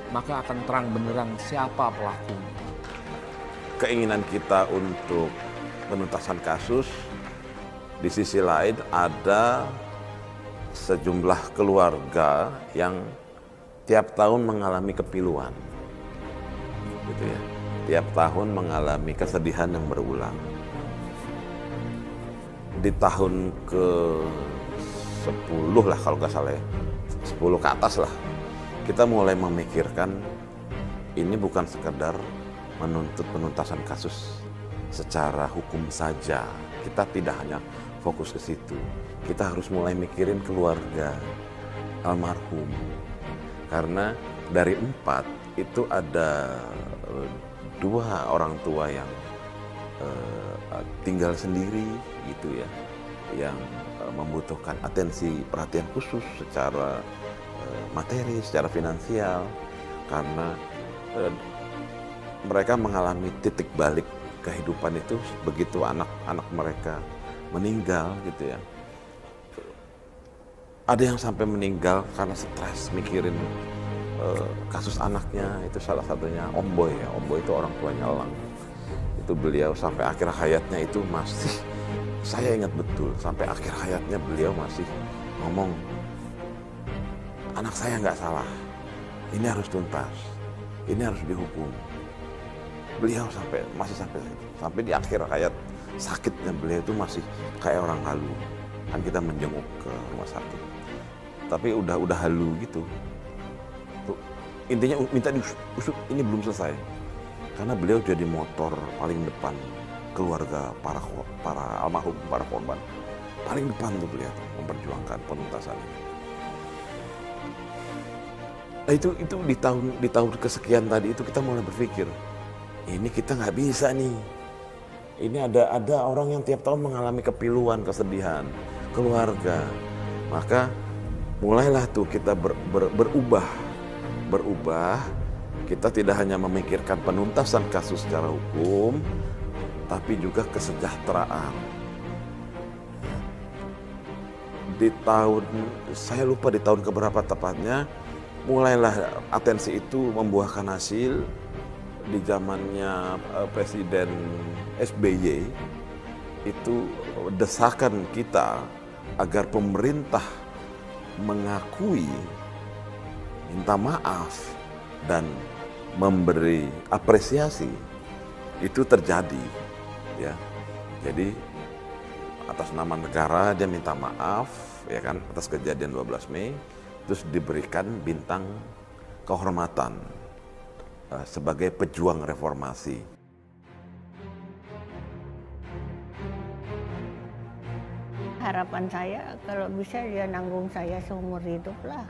maka akan terang benderang siapa pelakunya. Keinginan kita untuk penuntasan kasus, di sisi lain ada sejumlah keluarga yang tiap tahun mengalami kepiluan, gitu ya. Tiap tahun mengalami kesedihan yang berulang. Di tahun ke-10 lah kalau nggak salah ya, 10 ke atas lah, kita mulai memikirkan ini bukan sekedar menuntut penuntasan kasus secara hukum saja. Kita tidak hanya fokus ke situ. Kita harus mulai mikirin keluarga almarhum. Karena dari 4 itu ada 2 orang tua yang tinggal sendiri gitu ya, yang membutuhkan atensi perhatian khusus secara materi, secara finansial, karena mereka mengalami titik balik kehidupan itu begitu anak-anak mereka meninggal gitu ya. Ada yang sampai meninggal karena stres mikirin kasus anaknya. Itu salah satunya Om Boy ya. Om Boy itu orang tuanya Elang. Itu beliau sampai akhir hayatnya itu masih, saya ingat betul, sampai akhir hayatnya beliau masih ngomong, anak saya nggak salah, ini harus tuntas, ini harus dihukum. Beliau masih sampai di akhir hayat sakitnya beliau itu masih kayak orang halu. Kan kita menjenguk ke rumah sakit, tapi udah halu gitu. Tuh, intinya minta diusut, ini belum selesai. Karena beliau jadi motor paling depan keluarga para almarhum, para korban. Paling depan tuh beliau tuh, memperjuangkan penuntasan. Nah, itu di tahun kesekian tadi itu kita mulai berpikir, ini kita nggak bisa nih. Ini ada orang yang tiap tahun mengalami kepiluan, kesedihan, keluarga. Maka mulailah tuh kita berubah. Kita tidak hanya memikirkan penuntasan kasus secara hukum, tapi juga kesejahteraan. Saya lupa di tahun keberapa tepatnya, mulailah atensi itu membuahkan hasil. Di zamannya Presiden SBY itu desakan kita agar pemerintah mengakui, minta maaf, dan memberi apresiasi itu terjadi, ya. Jadi atas nama negara dia minta maaf, ya kan, atas kejadian 12 Mei, terus diberikan bintang kehormatan sebagai pejuang reformasi. Harapan saya kalau bisa dia nanggung saya seumur hidup lah.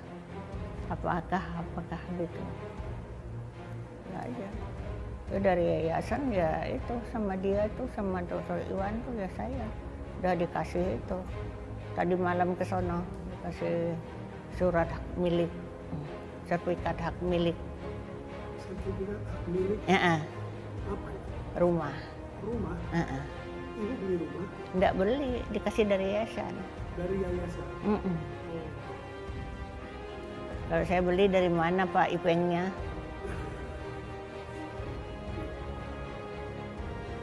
Apakah gitu. Ya aja. Ya dari yayasan ya itu sama dia tuh sama Dr. Iwan tuh ya saya udah dikasih itu. Tadi malam ke sono dikasih surat hak milik, sertifikat hak milik. Sertifikat hak milik? Ya. Apa itu? Rumah. Rumah? Ini beli rumah? Enggak beli, dikasih dari yayasan. Dari yayasan? Kalau saya beli dari mana Pak ipengnya?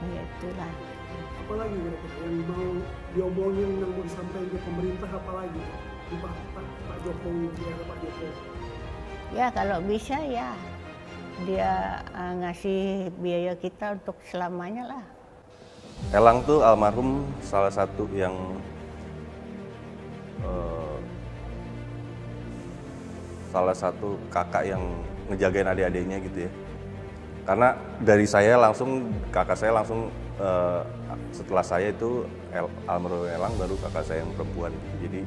Ya itulah. Apalagi kira-kira yang mau diomongin, yang mau disampaikan ke pemerintah, apalagi di Pak Jokowi, di era Pak Jokowi? Ya kalau bisa ya dia ngasih biaya kita untuk selamanya lah. Elang tuh almarhum salah satu yang salah satu kakak yang ngejagain adik-adiknya gitu ya. Karena dari saya langsung, kakak saya langsung setelah saya itu almarhum Elang baru kakak saya yang perempuan. Jadi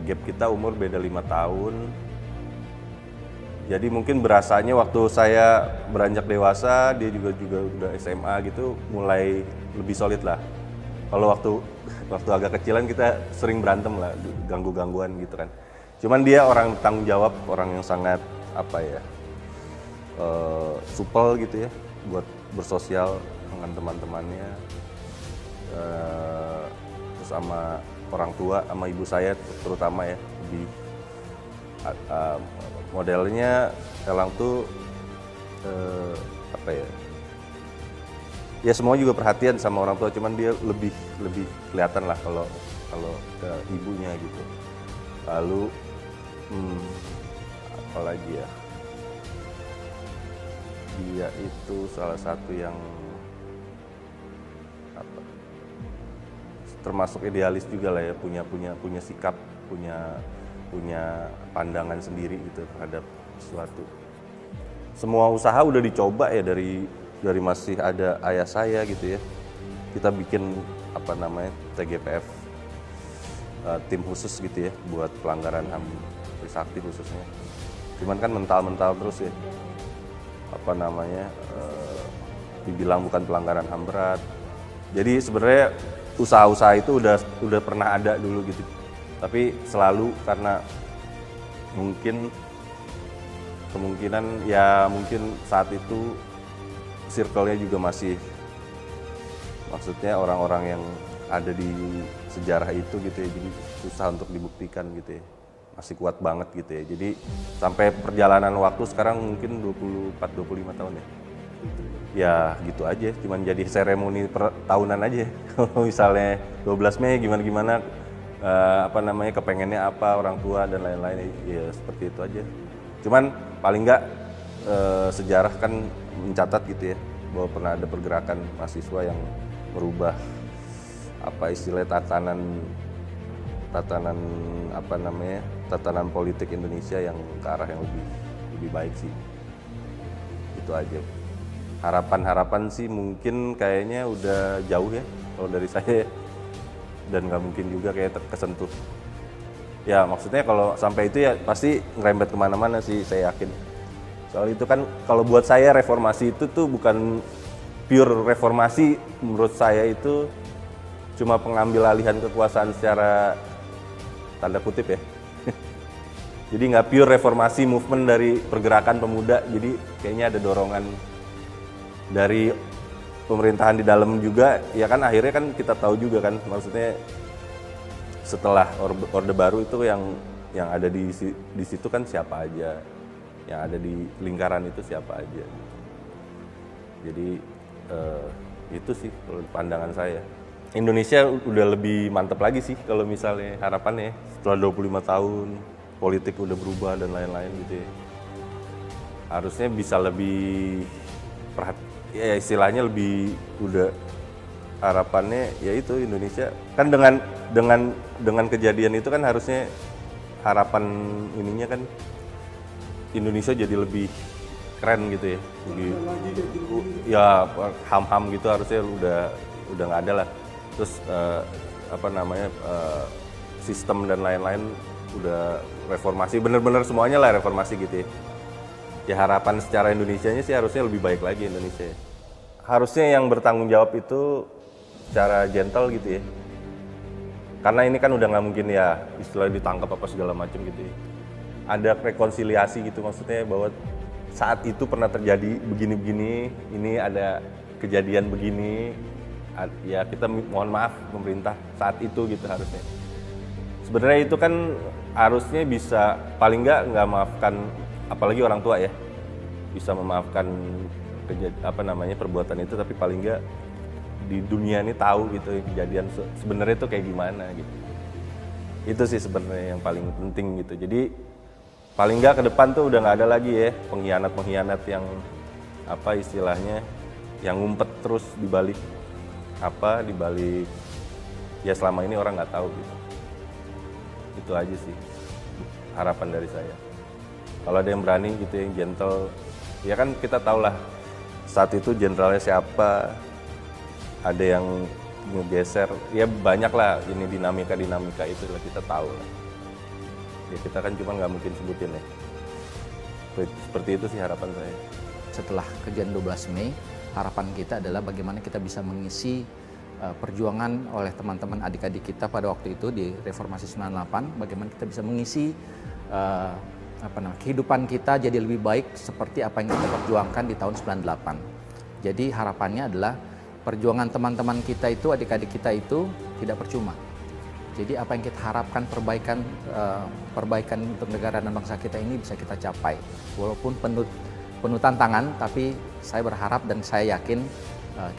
gap kita umur beda 5 tahun. Jadi mungkin berasanya waktu saya beranjak dewasa, dia juga udah SMA gitu, mulai lebih solid lah. Kalau waktu agak kecilan kita sering berantem lah, ganggu-gangguan gitu kan. Cuman dia orang tanggung jawab, orang yang sangat supel gitu ya, buat bersosial dengan teman-temannya, terus sama orang tua, sama ibu saya terutama ya, modelnya Elang tuh ya semua juga perhatian sama orang tua, cuman dia lebih kelihatan lah kalau ke ibunya gitu. Lalu apalagi ya, dia itu salah satu yang termasuk idealis juga lah ya, punya sikap, punya pandangan sendiri gitu terhadap sesuatu. Semua usaha udah dicoba ya dari masih ada ayah saya gitu ya. Kita bikin TGPF, tim khusus gitu ya buat pelanggaran HAM Trisakti khususnya. Cuman kan mental terus ya. Dibilang bukan pelanggaran HAM berat. Jadi sebenarnya usaha-usaha itu udah pernah ada dulu gitu. Tapi selalu karena kemungkinan ya mungkin saat itu circle-nya juga masih, maksudnya orang-orang yang ada di sejarah itu gitu ya, jadi susah untuk dibuktikan gitu ya, masih kuat banget gitu ya. Jadi sampai perjalanan waktu sekarang mungkin 24-25 tahun ya. Ya gitu aja, cuman jadi seremoni per tahunan aja. Kalau misalnya 12 Mei gimana-gimana, kepengennya apa orang tua dan lain-lain, ya seperti itu aja. Cuman paling nggak sejarah kan mencatat gitu ya, bahwa pernah ada pergerakan mahasiswa yang merubah tatanan politik Indonesia yang ke arah yang lebih baik sih. Itu aja. Harapan sih mungkin kayaknya udah jauh ya kalau dari saya, dan nggak mungkin juga kayak kesentuh. Ya maksudnya kalau sampai itu ya pasti ngerembet kemana-mana sih, saya yakin. Soal itu kan kalau buat saya reformasi itu tuh bukan pure reformasi, menurut saya itu cuma pengambil alihan kekuasaan secara tanda kutip ya. Jadi nggak pure reformasi movement dari pergerakan pemuda, jadi kayaknya ada dorongan dari pemerintahan di dalam juga, ya kan akhirnya kan kita tahu juga kan, maksudnya setelah Orde Baru itu yang ada di situ kan siapa aja, yang ada di lingkaran itu siapa aja. Jadi itu sih kalau pandangan saya. Indonesia udah lebih mantep lagi sih kalau misalnya harapannya setelah 25 tahun politik udah berubah dan lain-lain gitu ya. Harusnya bisa lebih ya istilahnya lebih udah harapannya ya itu Indonesia kan dengan kejadian itu kan harusnya harapan ininya kan Indonesia jadi lebih keren gitu ya, lebih ya ham-ham gitu harusnya udah nggak ada lah. Terus sistem dan lain-lain udah reformasi, bener-bener semuanya lah reformasi gitu ya. Ya harapan secara Indonesianya sih harusnya lebih baik lagi Indonesia. Harusnya yang bertanggung jawab itu secara gentle gitu ya. Karena ini kan udah nggak mungkin ya istilahnya ditangkap apa segala macam gitu ya. Ada rekonsiliasi gitu, maksudnya bahwa saat itu pernah terjadi begini-begini, ini ada kejadian begini, ya kita mohon maaf pemerintah saat itu gitu harusnya. Sebenarnya itu kan harusnya bisa paling nggak maafkan, apalagi orang tua ya, bisa memaafkan perbuatan itu, tapi paling nggak di dunia ini tahu gitu kejadian sebenarnya itu kayak gimana gitu. Itu sih sebenarnya yang paling penting gitu. Jadi paling nggak ke depan tuh udah nggak ada lagi ya pengkhianat yang istilahnya yang ngumpet terus dibalik ya selama ini orang nggak tahu gitu. Itu aja sih harapan dari saya. Kalau ada yang berani gitu, yang gentle, ya kan kita tahu lah saat itu jenderalnya siapa, ada yang ngegeser, ya banyak lah ini dinamika itu lah kita tahu lah. Ya kita kan cuma nggak mungkin sebutin ya. Seperti itu sih harapan saya. Setelah kejadian 12 Mei, harapan kita adalah bagaimana kita bisa mengisi perjuangan oleh teman-teman adik-adik kita pada waktu itu di Reformasi 98, bagaimana kita bisa mengisi kehidupan kita jadi lebih baik seperti apa yang kita perjuangkan di tahun 98. Jadi harapannya adalah perjuangan teman-teman kita itu, adik-adik kita itu tidak percuma. Jadi apa yang kita harapkan, perbaikan untuk negara dan bangsa kita ini bisa kita capai. Walaupun penuh tantangan, tapi saya berharap dan saya yakin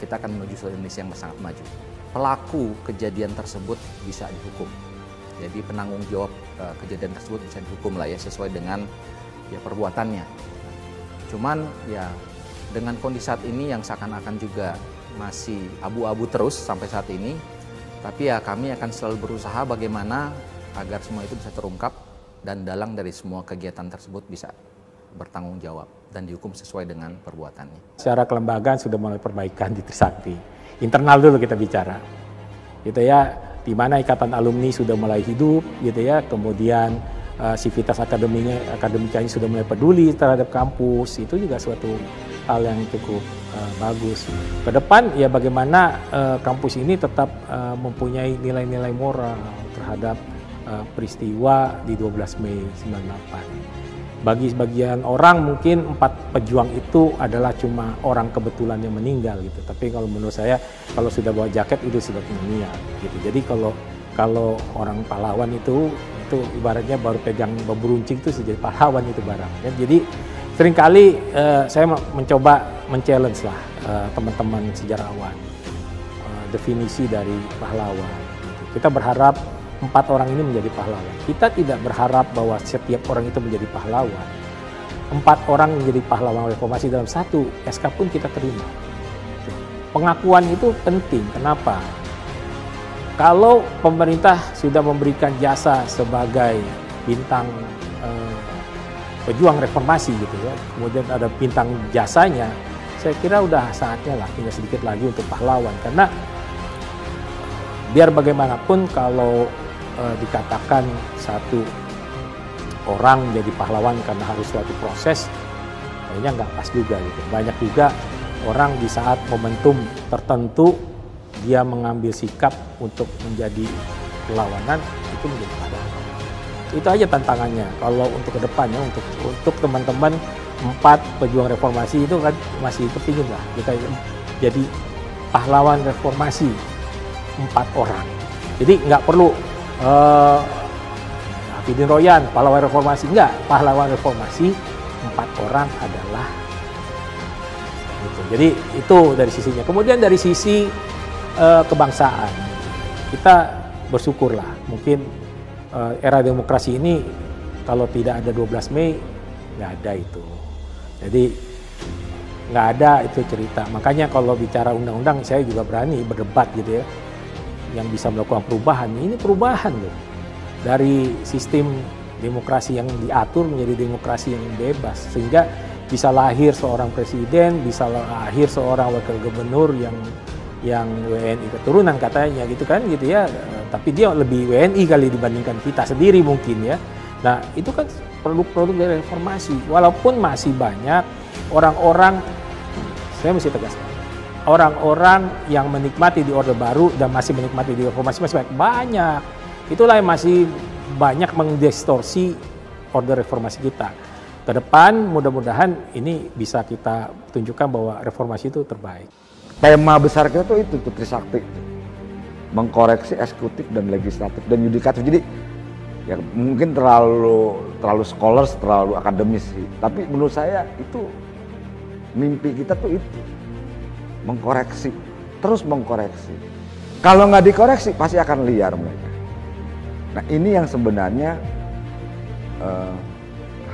kita akan menuju suatu Indonesia yang sangat maju. Pelaku kejadian tersebut bisa dihukum. Jadi penanggung jawab kejadian tersebut bisa dihukum lah ya, sesuai dengan ya perbuatannya. Cuman ya dengan kondisi saat ini yang seakan-akan juga masih abu-abu terus sampai saat ini, tapi ya kami akan selalu berusaha bagaimana agar semua itu bisa terungkap dan dalang dari semua kegiatan tersebut bisa bertanggung jawab dan dihukum sesuai dengan perbuatannya. Secara kelembagaan sudah mulai perbaikan di Trisakti. Internal dulu kita bicara, gitu ya, di mana ikatan alumni sudah mulai hidup, gitu ya. Kemudian sivitas akademikanya sudah mulai peduli terhadap kampus. Itu juga suatu hal yang cukup bagus. Ke depan ya bagaimana kampus ini tetap mempunyai nilai-nilai moral terhadap peristiwa di 12 Mei 98. Bagi sebagian orang mungkin 4 pejuang itu adalah cuma orang kebetulan yang meninggal gitu. Tapi kalau menurut saya kalau sudah bawa jaket itu sudah meninggal gitu. Jadi kalau orang pahlawan itu ibaratnya baru pegang bambu runcing itu sudah jadi pahlawan itu barang. Ya. Jadi seringkali saya mencoba men-challenge lah teman-teman sejarawan definisi dari pahlawan. Gitu. Kita berharap 4 orang ini menjadi pahlawan. Kita tidak berharap bahwa setiap orang itu menjadi pahlawan. 4 orang menjadi pahlawan reformasi dalam satu SK pun kita terima. Pengakuan itu penting. Kenapa? Kalau pemerintah sudah memberikan jasa sebagai bintang pejuang reformasi gitu ya, kemudian ada bintang jasanya, saya kira udah saatnya lah tinggal sedikit lagi untuk pahlawan. Karena biar bagaimanapun kalau dikatakan satu orang jadi pahlawan karena harus suatu proses, kayaknya nggak pas juga gitu. Banyak juga orang di saat momentum tertentu dia mengambil sikap untuk menjadi perlawanan, itu menjadi pahlawan. Itu aja tantangannya. Kalau untuk kedepannya, untuk teman-teman 4 pejuang reformasi itu kan masih kepingin lah kita jadi pahlawan reformasi 4 orang. Jadi nggak perlu Hafidin Royan, pahlawan reformasi. Enggak, pahlawan reformasi 4 orang adalah gitu. Jadi itu dari sisinya. Kemudian dari sisi kebangsaan, kita bersyukurlah. Mungkin era demokrasi ini kalau tidak ada 12 Mei, nggak ada itu. Jadi nggak ada itu cerita. Makanya kalau bicara undang-undang, saya juga berani berdebat gitu ya. Yang bisa melakukan perubahan, ini perubahan loh. Dari sistem demokrasi yang diatur menjadi demokrasi yang bebas. Sehingga bisa lahir seorang presiden, bisa lahir seorang wakil gubernur yang WNI keturunan katanya gitu kan gitu ya. Tapi dia lebih WNI kali dibandingkan kita sendiri mungkin ya. Nah itu kan produk-produk dari reformasi. Walaupun masih banyak orang-orang, saya mesti tegaskan, orang-orang yang menikmati di Orde Baru dan masih menikmati di reformasi masih banyak. Itulah yang masih banyak mendistorsi Orde Reformasi kita. Ke depan mudah-mudahan ini bisa kita tunjukkan bahwa reformasi itu terbaik. Tema besar kita tuh itu Trisakti, mengkoreksi eksekutif dan legislatif dan yudikatif. Jadi ya mungkin terlalu scholars, terlalu akademis sih. Tapi menurut saya itu mimpi kita tuh itu. Mengkoreksi, terus mengkoreksi. Kalau nggak dikoreksi pasti akan liar mereka. Nah ini yang sebenarnya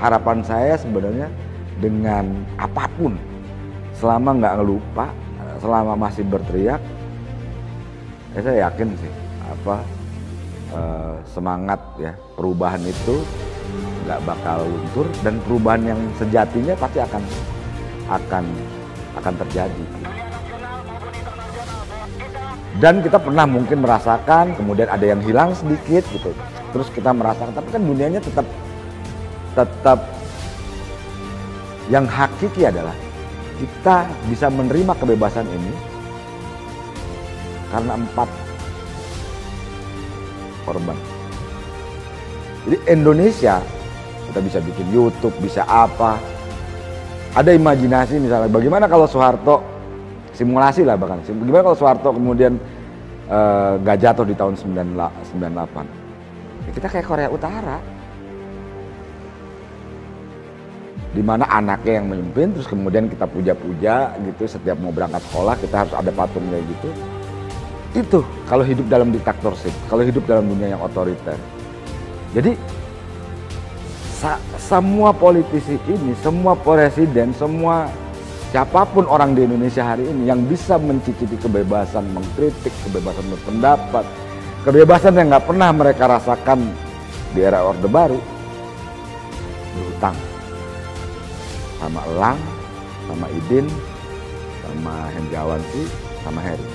harapan saya sebenarnya dengan apapun, selama nggak ngelupa, selama masih berteriak, ya saya yakin sih semangat ya perubahan itu nggak bakal luntur dan perubahan yang sejatinya pasti akan terjadi. Dan kita pernah mungkin merasakan, kemudian ada yang hilang sedikit gitu. Terus kita merasakan, tapi kan dunianya tetap yang hakiki adalah kita bisa menerima kebebasan ini karena 4 korban. Jadi Indonesia, kita bisa bikin YouTube, bisa apa. Ada imajinasi misalnya, bagaimana kalau Soeharto, simulasi lah bahkan, gimana kalau Soeharto kemudian gak jatuh di tahun 98. Ya kita kayak Korea Utara, di mana anaknya yang memimpin, terus kemudian kita puja-puja gitu, setiap mau berangkat sekolah kita harus ada patungnya gitu. Itu kalau hidup dalam diktatorship, kalau hidup dalam dunia yang otoriter. Jadi semua politisi ini, semua presiden, semua siapapun orang di Indonesia hari ini yang bisa mencicipi kebebasan mengkritik, kebebasan berpendapat, kebebasan yang nggak pernah mereka rasakan di era Orde Baru, berhutang sama Elang, sama Idin, sama Hendrawansi, sama Heri.